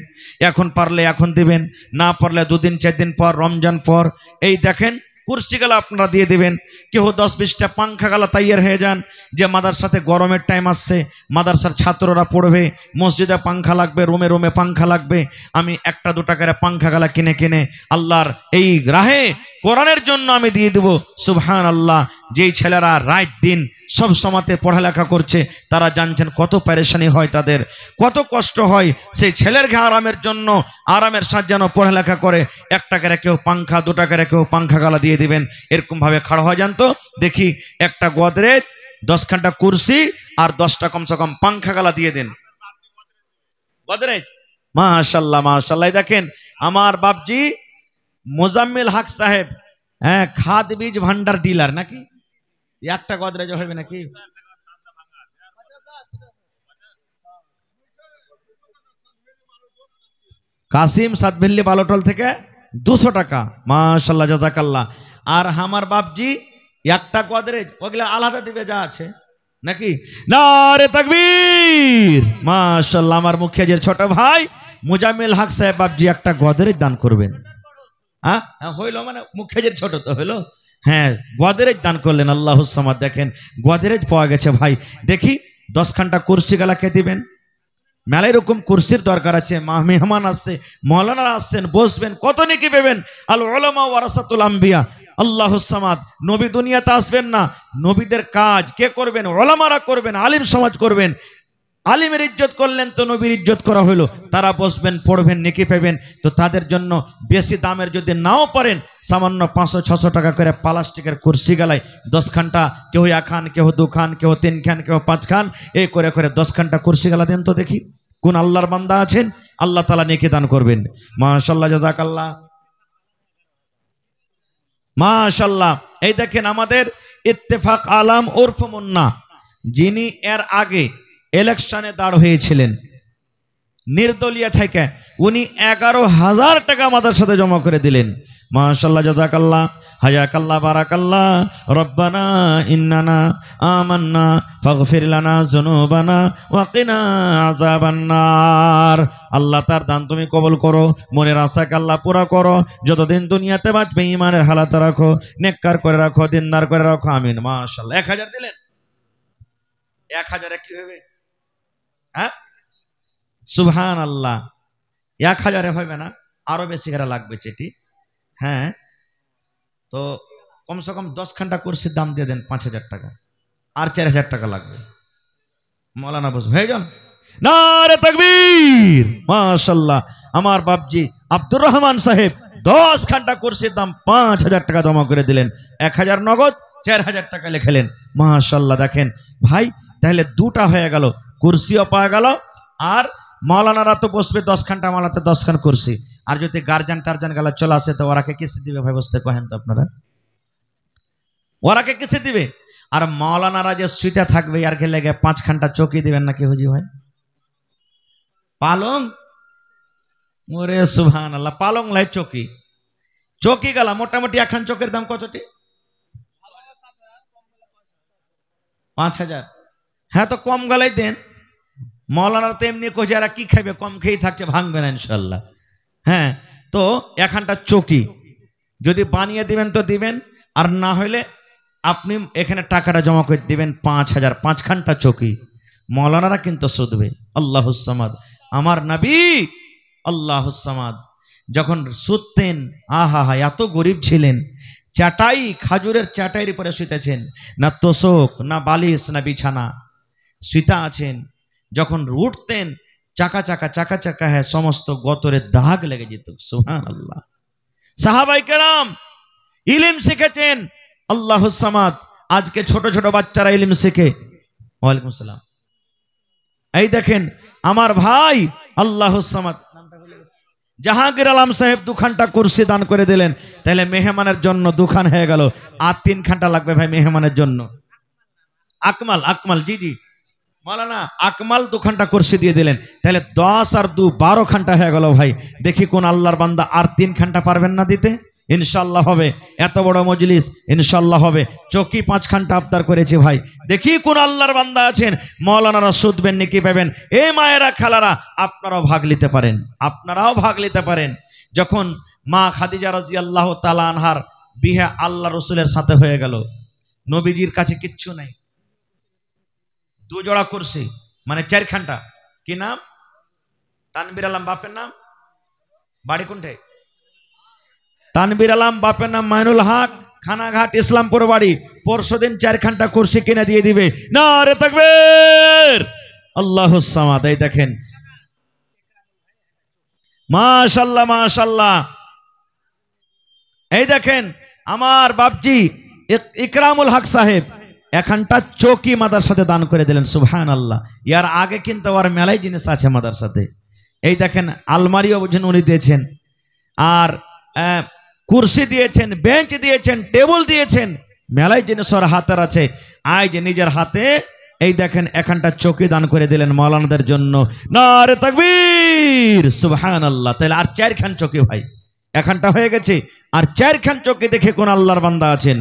এখন পারলে এখন দিবেন, না পারলে 2 দিন 4 দিন পর রমজান পর এই দেখেন কুরসি গেলা আপনারা দিয়ে দিবেন। কেউ 10-20টা পাংখা গেলা তৈয়ার হয়ে যান, যে মাদ্রাসাতে গরমের টাইম আসছে, মাদ্রাসার ছাত্ররা পড়বে, মসজিদে পাংখা লাগবে, রুমে রুমে পাংখা লাগবে, আমি 1-2 টাকার পাংখা গেলা কিনে কিনে আল্লাহর এই রাহে কোরআনের জন্য আমি দিয়ে দেব। সুবহানাল্লাহ। যেই ছেলেরা রাত দিন সব সময়তে পড়ালেখা করছে তারা জানছেন কত পেরেশানি হয়, তাদের কত কষ্ট হয়, সেই ছেলের আরামের জন্য আরামের সাথে যেন পড়ালেখা করে। 1 টাকার কেউ পাংখা, 2 টাকার কেউ পাংখা গালা দিয়ে দিবেন, এরকম ভাবে খাড়া হয়ে যান। তো দেখি একটা গোদরেজ, 10 খানটা কুরসি আর 10টা কমসে কম পাংখা গালা দিয়ে দেন গোদরেজ। মাশাআল্লাহ মাশাআল্লাহ। দেখেন আমার বাপজি মোজাম্মেল হক সাহেব, হ্যাঁ খাদ বীজ ভান্ডার ডিলার নাকি, একটা গোদরেজ হবে নাকি? কাসিম সাতভেল্লি বালোটল থেকে 200 টাকা, মাশাআল্লাহ জাযাকাল্লাহ। আর আমার বাপজি একটা গোদরেজ ওগুলা আলাদা দিবে যা আছে নাকি? নারে তাকবীর, মাশাআল্লাহ। আমার মুখিয়াজের ছোট ভাই মোজাম্মেল হক সাহেব বাপজি একটা গোদরেজ দান করবেন। হ্যাঁ হইলো, মানে মুখিয়াজের ছোট তো হইলো, হ্যাঁ গোদরেজ দান করলেন, আল্লাহুস সামাদ। দেখেন গোদরেজ পাওয়া গেছে ভাই। দেখি 10 খানটা কুরসি গালাকে দিবেন, মেলা এরকম কুরসির দরকার আছে, মেহমান আসছে, মৌলানারা আসছেন, বসবেন, কত নেকি পাবেন। আল উলামা ওয়ারাসাতুল আম্বিয়া, আল্লাহুস সামাদ। নবী দুনিয়াতে আসবেন না, নবীদের কাজ কে করবেন? উলামারা করবেন, আলিম সমাজ করবেন। আলিমের ইজ্জত করলেন তো নবীর ইজ্জত করা হলো, তারা বসবেন, পড়বেন, নেকি পাবেন। তো তাদের জন্য বেশি দামের যদি নাও পারেন, সামান্য 500-600 টাকা করে প্লাস্টিকের কুরসি গালায় 10 খানটা, কেউ 1 খান, কেউ 2 খান, কেউ 3 খান, কেউ 5 খান, এই করে করে 10 খানটা কুরসি গালা দেন। তো দেখি কোন আল্লাহর বান্দা আছেন, আল্লাহ তাআলা নেকি দান করবেন। মাশাআল্লাহ জাযাকাল্লাহ মাশাআল্লাহ। এই দেখেন আমাদের ইত্তেফাক আলম ওরফ মুন্না, যিনি এর আগে ইলেকশনে দাঁড় হয়েছিলেন নির্দলীয় থেকে, উনি 11,000 টাকা আমাদের সাথে জমা করে দিলেন। মাশাআল্লাহ, জাযাকাল্লাহ, হায়াকাল্লাহ, বারাকাল্লাহ। রব্বানা ইন্নানা আমান্না ফাগফির লানা যুনুবানা ওয়া কিনা আযাবান্নার। আল্লাহ তার দান তুমি কবুল করো, মনের আশাকে আল্লাহ পুরা করো, যতদিন দুনিয়াতে বাঁচবে ঈমানের হালাতে রাখো, নেককার করে রাখো, দিনদার করে রাখো, আমিন। মাশাআল্লাহ। 1000 দিলেন, 1000 কি হবে? হ্যাঁ, সুবহানাল্লাহ। 1000 হবে না, আরো বেশি করে লাগবে চেটি। হ্যাঁ, তো কমসে কম 10 ঘন্টা কুরসির দাম দিয়ে দেন 5000 টাকা, আর 4000 টাকা লাগবে। মৌলানা বস হয়ে যান। নারে তাকবীর, মাশাআল্লাহ। আমার বাপজি আব্দুর রহমান সাহেব 10 ঘন্টা কুরসির দাম 5000 টাকা জমা করে দিলেন। 1000 নগদ, 4000 টাকা লিখলেন। মাশাআল্লাহ। দেখেন ভাই, তাহলে দুটা হয়ে গেল, কুরসিও পাওয়া গেল, আর মৌলানারা তো বসবে 10 ঘন্টা, মালাতে 10 খান কুরসি। আর যদি গার্জিয়ান টার্জান গেলা চলে আসে, তো ওরাকে কিসে দিবে ভাই? বসতে কহেন তো আপনারা, ওরাকে কিসে দিবে? আর মৌলানারা যে সুইটা থাকবে, আর খেলে 5 ঘন্টা চৌকি দিবেন নাকি হুজি ভাই? পালং, ওরে সুবহানাল্লাহ, পালং লাই চৌকি, চৌকি গেলা মোটামুটি এখন চৌকের দাম কতটি? 5000। হ্যাঁ, তো কম গেলাই দেন। মৌলানারা তো এমনি কই যারা কি খাবে, কম খেয়েই থাকছে, ভাঙবে না ইনশাল্লাহ। হ্যাঁ, তো এখানটা চৌকি যদি বানিয়ে দিবেন তো দিবেন, আর না হইলে আপনি এখানে টাকাটা জমা করে দিবেন 5000, 5 ঘন্টা চৌকি। মৌলানারা কিন্তু শুধবে। আল্লাহুস সামাদ। আমার নবী আল্লাহুস সামাদ যখন শুতেন, আহা হা, এত গরিব ছিলেন, চাটাই, খাজুরের চাটাইয়ের উপরে শুতেছেন, না তোষক, না বালিশ, না বিছানা, শুতে আছেন। যখন উঠতেন, চাকা চাকা চাকা চাকা, হ্যাঁ, সমস্ত গতরের দাগ লেগে যেত। সুবহানাল্লাহ। সাহাবায়ে কেরাম ইলম শিখেছেন। আল্লাহুস সামাদ। আজকে ছোট ছোট বাচ্চারা ইলম শিখে। ওয়ালাইকুম আসসালাম। এই দেখেন আমার ভাই আল্লাহুস সামাদ জাহাঙ্গীর আলম সাহেব 2 ঘন্টা কুরসি দান করে দিলেন। তাহলে মেহমানের জন্য 2 খান হয়ে গেল, আর 3 ঘন্টা লাগবে ভাই মেহমানের জন্য। আকমাল, আকমাল, জি জি মৌলানা আকমাল 2 ঘন্টা কুরসি দিয়ে দিলেন। তাহলে 10 আর 2 12 ঘন্টা হয়ে গেল ভাই। দেখি কোন আল্লাহর বান্দা আর 3 ঘন্টা পারবেন না দিতে? ইনশাআল্লাহ হবে। এত বড় মজলিস, ইনশাআল্লাহ হবে। চৌকি 5 ঘন্টা আবদার করেছে ভাই। দেখি কোন আল্লাহর বান্দা আছেন, মৌলানারা শুধবেন নাকি পাবেন। এই মায়েরা, খালারা, আপনারাও ভাগ নিতে পারেন, আপনারাও ভাগ নিতে পারেন। যখন মা খাদিজা রাদিয়াল্লাহু তাআলা আনহার বিয়ে আল্লাহ রসুলের সাথে হয়ে গেল, নবীজির কাছে কিচ্ছু নাই, 2 জোড়া কুরসি, মানে 4 ঘন্টা। কি নাম? তানবীর আলম। বাপের নাম? বাড়ি কোনটে? তানবীর আলম। বাপের নাম মাইনুল হক, খানাঘাট, ইসলামপুর বাড়ি। পরশুদিন 4 ঘন্টা কুরসি কিনে দিয়ে দিবে। নারে তাকবীর, আল্লাহুস সামাদ। এই দেখেন, মাশাআল্লাহ, মাশাআল্লাহ। এই দেখেন আমার বাপজি ইকরামুল হক সাহেব 1 ঘন্টা চৌকি মাদ্রাসাতে দান করে দিলেন। সুবহানাল্লাহ। ইয়ার আগে কিন্তু আর মেলাই জিনিস আছে মাদ্রাসাতে। এই দেখেন আলমারিও বুঝেন উনি দিয়েছেন, আর কুরসি দিয়েছেন, বেঞ্চ দিয়েছেন, টেবিল দিয়েছেন, মেলাই জিনিস ওর হাতের আছে। আই যে নিজের হাতে এই দেখেন 1 ঘন্টা চৌকি দান করে দিলেন মাওলানাদের জন্য। নারে তাকবীর, সুবহানাল্লাহ। তাহলে আর 4 খান চৌকি ভাই, 1 ঘন্টা হয়ে গেছে, আর 4 খান চৌকি দেখে কোন আল্লাহর বান্দা আছেন?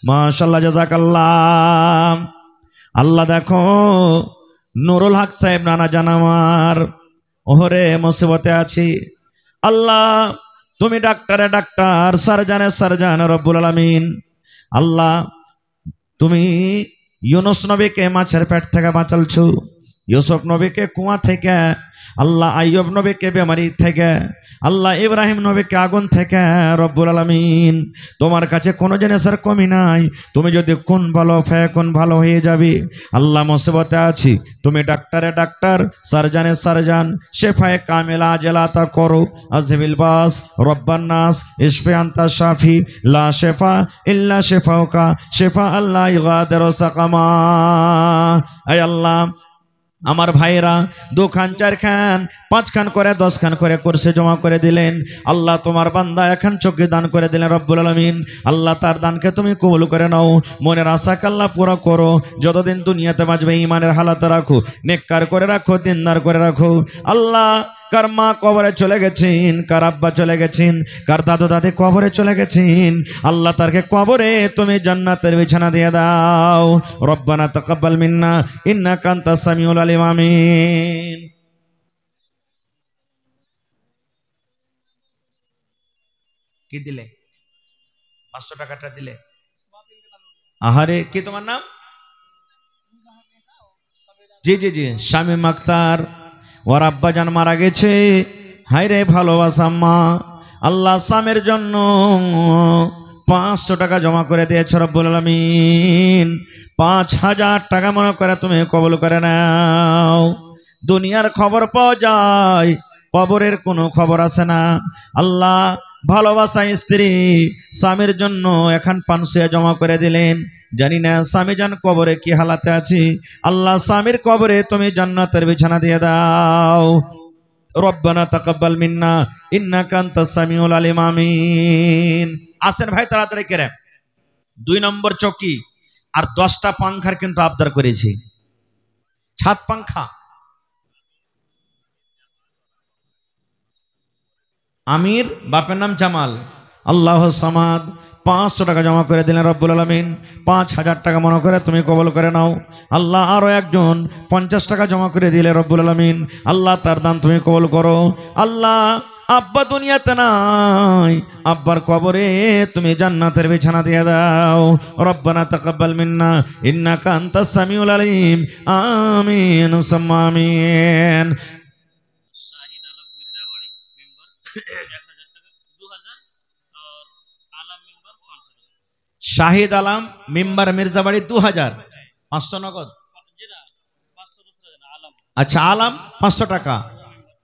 মাশাআল্লাহ, জাযাকাল্লাহ। আল্লাহ দেখো নুরুল হক সাহেব নানা জান আমার, ওহরে মুসিবতে আছি। আল্লাহ তুমি ডাক্তারে ডাক্তার, সার্জানে সার্জান, রব্বুল আলামিন। আল্লাহ তুমি ইউনুস নবীকে মাছের পেট থেকে বাঁচালছো, ইউসুফ নবীকে কুয়া থেকে, আল্লাহ আইয়ুব নবীকে বেমারি থেকে, আল্লাহ ইব্রাহিম নবীকে আগুন থেকে। রব্বুল আলামিন তোমার কাছে কোনো জিনিসের কমি নাই। তুমি যদি কোন ভালো কোন ভালো হয়ে যাবে। আল্লাহ মুসিবতে আছি, তুমি ডাক্তারে ডাক্তার, সার্জানে সার্জান, শেফায়ে কামিলা আজলাতা করো, আজবিল বাস, রব্বান নাস, ইশফি আনতা শাফি, লা শেফা ইল্লা শেফাউকা, শেফা আল্লাহ ইগাদিরু সাকামা। আয় আল্লাহ আমার ভাইরা 2 খান 4 খান 5 খান করে 10 খান করে কোর্সে জমা করে দিলেন। আল্লাহ তোমার বান্দা এখন চোখে দান করে দিলেন রব্বুল আলামিন। আল্লাহ তার দানকে তুমি কবুল করে নাও, মনের আশাকে আল্লাহ পুরো করো। যতদিন দুনিয়াতে বাঁচবে ঈমানের হালাতে রাখো, নেককার করে রাখো, দিনদার করে রাখো। আল্লাহ কার মা কবরে চলে গেছেন, কার আব্বা চলে গেছেন, কার দাদু দাদি কবরে চলে গেছেন, আল্লাহ তারকে কবরে তুমি জান্নাতের বিছানা দিয়ে দাও। রব্বানা তাকাব্বাল মিন্না ইন্নাকা আনতাস সামিউল আলিম। আমিন। কি দিলে? 500 টাকাটা দিলে। আহারে, কি তোমার নাম? জি জি জি, শামীম আক্তার। ওর আব্বা জান মারা গেছে। হায়রে ভালোবাসা মা, আল্লাহ সামের জন্য 500 টাকা জমা করে দিয়েছে রব্বুল আলামিন। 5000 টাকা মনে করে তুমি কবুল করে নাও। দুনিয়ার খবর পাওয়া যায়, কবরের কোনো খবর আসে না। আল্লাহ ভালোবাসা স্ত্রী স্বামীর জন্য এখন 500 জমা করে দিলেন। জানি না স্বামী জান কবরে কি হালাতে আছে। আল্লাহ স্বামীর কবরে তুমি জান্নাতের বিছানা দিয়ে দাও। রব্বানা তাকাব্বাল মিন্না ইন্নাকা আনতাস সামিউল আলিম। আমিন। আসেন ভাই তাড়াতাড়ি করে। 2 নম্বর চৌকি আর 10টা পাংখার কিন্তু আবদার করেছি। ছাদ পাংখা। আমির, বাপের নাম জামাল। আল্লাহ সামাদ। 500 টাকা জমা করে দিলেন রব্বুল আলামিন। 5000 টাকা মনে করে তুমি কবুল করে নাও। আল্লাহ আরো একজন 50 টাকা জমা করে দিলে রব্বুল আলামিন। আল্লাহ তার দান তুমি কবুল করো। আল্লাহ আব্বা দুনিয়াতে নাই, আব্বার কবরে তুমি জান্নাতের বিছানা দিয়ে দাও। রব্বানা তাকাব্বাল মিন্না ইন্নাকা আনতাস সামিউল আলিম। আমিন সুম্মা আমিন। শাহিদ আলম মেম্বার মির্জাবাড়ি 2000। 500 নগদ। আচ্ছা, আলম 500 টাকা।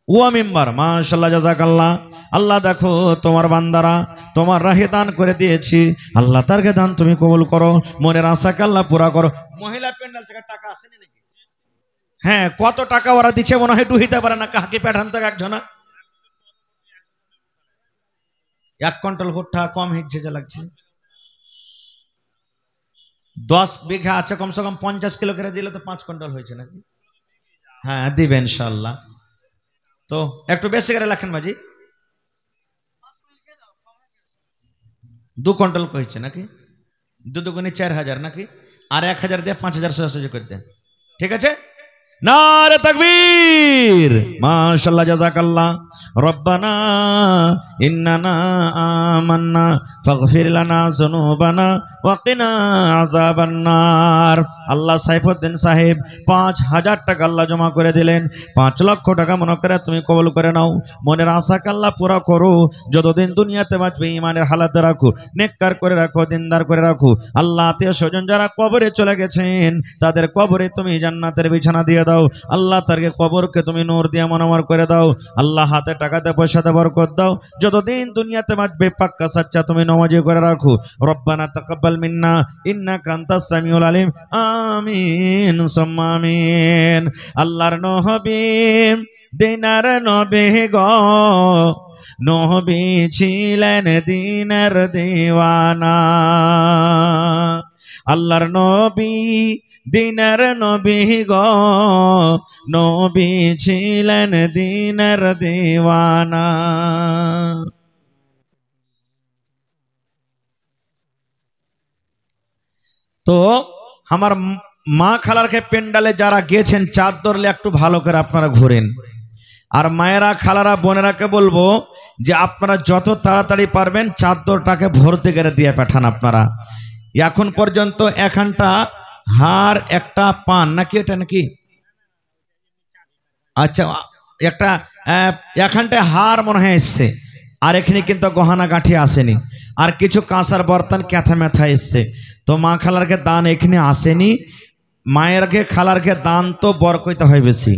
ও মেম্বার, মাশাআল্লাহ, জাযাকাল্লাহ। আল্লাহ দেখো তোমার বান্দারা তোমার রাহে দান করে দিয়েছি। আল্লাহ তারকে দান তুমি কবুল করো, মনের আশাকে আল্লাহ পুরা করো। মহিলা প্যান্ডেল থেকে টাকা আসেনি নাকি? হ্যাঁ, কত টাকা ওরা দিচ্ছে মনে হয় ডুহিতে পারে না। কাকে পাঠান থেকে একজনা 1 কুইন্টাল ভুট্টা কম হচ্ছে যা লাগছে। 10 বিঘা আছে, কমসে কম 50 কিলো করে দিলে তো 5 কুইন্টাল হয়েছে নাকি? হ্যাঁ দিবেন ইনশাআল্লাহ। তো একটু বেশি করে লেখেন বাজি। 2 কুইন্টাল কইছে নাকি? 2 দুগুণে 4000 নাকি? আর 1000 দিয়ে 5000 সহযোগ করে দেন। ঠিক আছে? নারে তাকবীর। মাশাআল্লাহ, জাযাকাল্লাহ। রব্বানা ইন্নানা আমান্না ফাগফির লানা যুনুবানা ওয়া কিনা আযাবান নার। আল্লাহ সাইফুদ্দিন সাহেব 5000 টাকা আল্লাহ জমা করে দিলেন। 5 লক্ষ টাকা মনে করে তুমি কবুল করে নাও, মনের আশাকে আল্লাহ পুরা করো। যতদিন দুনিয়াতে বাঁচবে ঈমানের হালাতে রাখো, নেককার করে রাখো, দিনদার করে রাখো। আল্লাহ আত্মীয় স্বজন যারা কবরে চলে গেছেন তাদের কবরে তুমি জান্নাতের বিছানা দিয়ে দাও। আল্লাহ তারকে কবরকে তুমি নূর দিয়ে মনোমর করে দাও। আল্লাহ হাতে টাকাতে পয়সাতে বরকত দাও। যতদিন দুনিয়াতে বাঁচবে পাক্কা সাচ্চা তুমি নামাজি করে রাখো। রব্বানা তাকাব্বাল মিন্না ইন্নাকা আনতাস সামিউল আলিম। আমিন সুম্মা আমিন। আল্লাহর নবী দিনার নবী গো, নবী ছিলেন দিনের দিওয়ানা। আল্লাহর নবী দিনের নবী গো, নবী ছিলেন দিনের দিওয়ানা। তো আমার মা খালারকে পেন্ডালে যারা গিয়েছেন চাঁদ ধরলে একটু ভালো করে আপনারা ঘুরেন। আর মায়েরা খালারা বোনেরাকে বলবো যে আপনারা যত তাড়াতাড়ি পারবেন চাদরটাকে ভর্তি করে দিয়ে পাঠান। আপনারা এখন পর্যন্ত এখানটা হার একটা পান নাকি, এটা নাকি? আচ্ছা, একটা এখানটায় হার মনে হয় এসছে, আর এখানে কিন্তু গহনা গাঁঠি আসেনি, আর কিছু কাঁসার বর্তন ক্যাথা ম্যাথা এসছে। তো মা খালারকে দান এখানে আসেনি। মায়েরকে খালারকে দান তো বরকইতে হয় বেশি।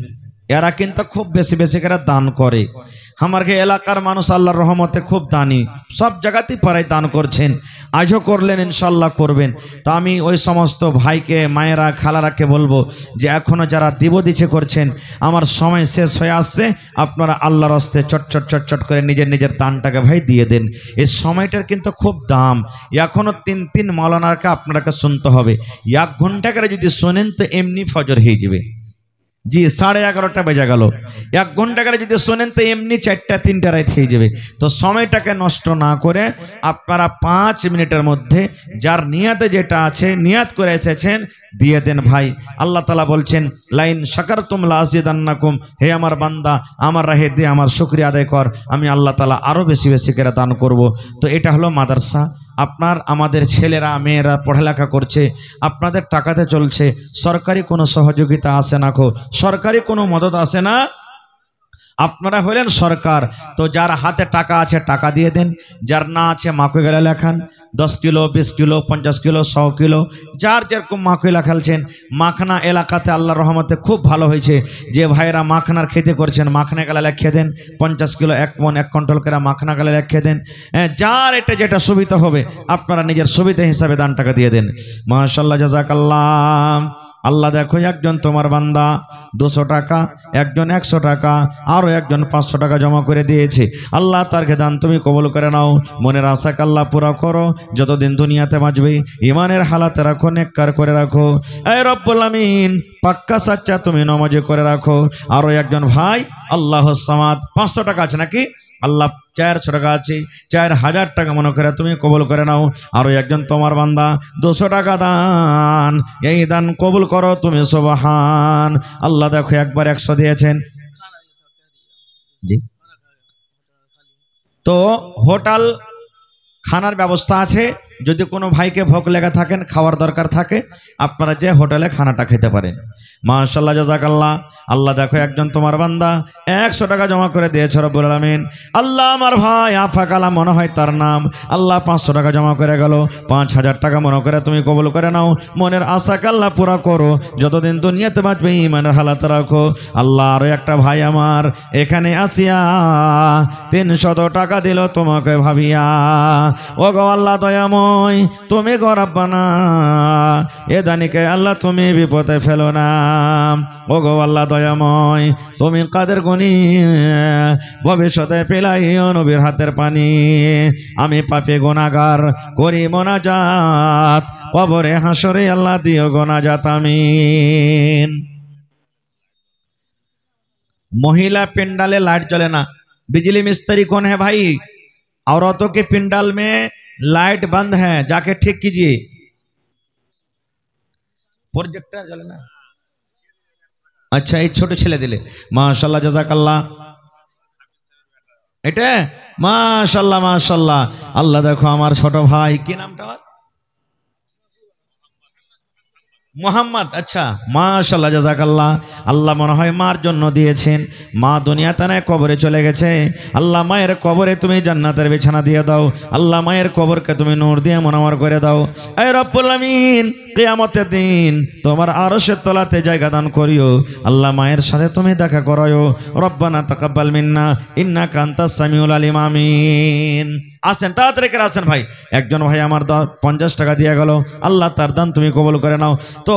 এরা কিন্তু খুব বেশি বেশি করে দান করে। আমার এলাকার মানুষ আল্লাহর রহমতে খুব দানি, সব জায়গাতেই প্রায় দান করছেন, আজও করলেন, ইনশাল্লাহ করবেন। তো আমি ওই সমস্ত ভাইকে, মায়েরা, খালারাকে বলবো যে এখনও যারা দিচ্ছে করছেন, আমার সময় শেষ হয়ে আসছে, আপনারা আল্লাহর হস্তে চটচট চটচট করে নিজের নিজের দানটাকে ভাই দিয়ে দেন। এই সময়টার কিন্তু খুব দাম। এখনও তিন মাওলানাকে আপনাকে শুনতে হবে। 1 ঘন্টা করে যদি শোনেন তো এমনি ফজর হয়ে যাবে। জি, 11:30 বেজে গেল। 1 ঘন্টা করে যদি শোনেন তো এমনি 4টা-3টা রাত হয়ে যাবে। তো সময়টাকে নষ্ট না করে আপনারা 5 মিনিটের মধ্যে যার নিয়াতে যেটা আছে, নিয়াত করে এসেছেন, দিয়ে দেন ভাই। আল্লাহ তাআলা বলছেন, লাইন শাকারতুম লাযিদান্নাকুম, হে আমার বান্দা আমার রাহে দিয়ে আমার শুকরিয়া আদায় কর, আমি আল্লাহ তাআলা আরো বেশি বেশি করে দান করব। তো এটা হলো মাদ্রাসা। আপনার আমাদের ছেলেরা মেয়েরা পড়ালেখা করছে, আপনাদের টাকাতে চলছে, সরকারি কোনো সহযোগিতা আসে না, সরকারি কোনো মদত আসে না। আপনারা হলেন সরকার। তো যার হাতে টাকা আছে টাকা দিয়ে দেন, যার না আছে মাকে গেলে লেখান, 10 কিলো 20 কিলো 50 কিলো 100 কিলো, যার যেরকম মাকে লেখালছেন। মাখনা এলাকাতে আল্লাহর রহমতে খুব ভালো হয়েছে, যে ভাইয়েরা মাখনার খেতে করছেন মাখনা গেলে লেখিয়ে দেন, 50 কিলো 1 মণ 1 কুইন্টাল করে মাখনা গেলে লেখিয়ে দেন। যার এটা যেটা সুবিধা হবে আপনারা নিজের সুবিধা হিসাবে দান টাকা দিয়ে দেন। মাশাআল্লাহ, জাযাকাল্লাহ। আল্লাহ দেখো, একজন তোমার বান্দা 200 টাকা, একজন 100 টাকা, আরো একজন 500 টাকা জমা করে দিয়েছে। আল্লাহ তার দান তুমি কবুল করে নাও, মনের আশাকে আল্লাহ পুরা করো, যতদিন দুনিয়াতে বাঁচবে ইমানের হালাতে রাখো, নেককার করে রাখো। এ রব্বুল আমিন, পাক্কা সাচ্চা তুমি নামাজি করে রাখো। আরো একজন ভাই আল্লাহুস সামাদ, 500 টাকা আছে নাকি? আল্লাহ 400 টাকা আছে, 4000 টাকা মনে করে তুমি কবুল করে নাও। আরো একজন তোমার বান্দা 200 টাকা দান, এই দান কবুল করো তুমি, সুবহান আল্লাহ। দেখো একবার 100 দিয়েছেন। জি, তো হোটেল খানার ব্যবস্থা আছে, যদি কোনো ভাইকে ভোগ লেগে থাকেন, খাওয়ার দরকার থাকে, আপনারা যে হোটেলে খানাটা খেতে পারেন। মাশাআল্লাহ, জাযাকাল্লাহ। আল্লাহ দেখো একজন তোমার বান্দা 100 টাকা জমা করে দিয়েছে, রব্বুল আলামিন। আল্লাহ আমার ভাই আফাকালা মনে হয় তার নাম, আল্লাহ 500 টাকা জমা করে গেল, 5000 টাকা মনে করে তুমি কবুল করে নাও, মনের আশাকে আল্লাহ পুরা করো, যতদিন দুনিয়াতে বাঁচবে ইমানের হালাতে রাখো। আল্লাহ আরো একটা ভাই আমার এখানে আসিয়া 300 টাকা দিল তোমাকে ভাবিয়া, ও গো আল্লাহ দয়াময়, তুমি গো রাব্বানা, এ দানিকে আল্লাহ তুমি বিপদে ফেলো না। ও গো আল্লাহ দয়াময়, তুমি কাদের গনি, ভবিষ্যতে পেলাইও নবীর হাতের পানি। আমি পাপী গুনাহগার করি মোনাজাত, কবরে হাসরে আল্লাহ দিও গোনাজাত, আমিন। महिला पिंडाले लाइट जले ना, बिजली मिस्त्री कौन है भाई? औरतों के पिंडाल में लाइट बंद है, जाके ठीक कीजिए। प्रोजेक्टर जले ना, अच्छा ये छोटे छेले दिले, माशाल्लाह जज़ाकल्लाह। এটা মাশাআল্লাহ মাশাআল্লাহ। আল্লাহ দেখো আমার ছোট ভাই, কি নামটা? মোহাম্মদ। আচ্ছা মাশাআল্লাহ জাযাকাল্লাহ। আল্লাহ মনে হয় মার জন্য দিয়েছেন, মা দুনিয়াতে নাই, কবরে চলে গেছে। আল্লাহ মায়ের কবরে তুমি জান্নাতের বিছানা দিয়ে দাও, আল্লাহ মায়ের কবরকে তুমি নূর দিয়ে মুনাওয়ার করে দাও। এ রব্বুল আমিন, কিয়ামতের দিন তোমার আরশের তলাতে জায়গা দান করিও, আল্লাহ মায়ের সাথে তুমি দেখা করায়ো। রব্বানা তাকাব্বাল মিন্না ইন্নাকা আনতাস সামিউল আলিম, আমিন। আসেন তাড়াতাড়ি করে আসেন ভাই। একজন ভাই আমার 50 টাকা দিয়ে গেল, আল্লাহ তার দান তুমি কবুল করে নাও। তো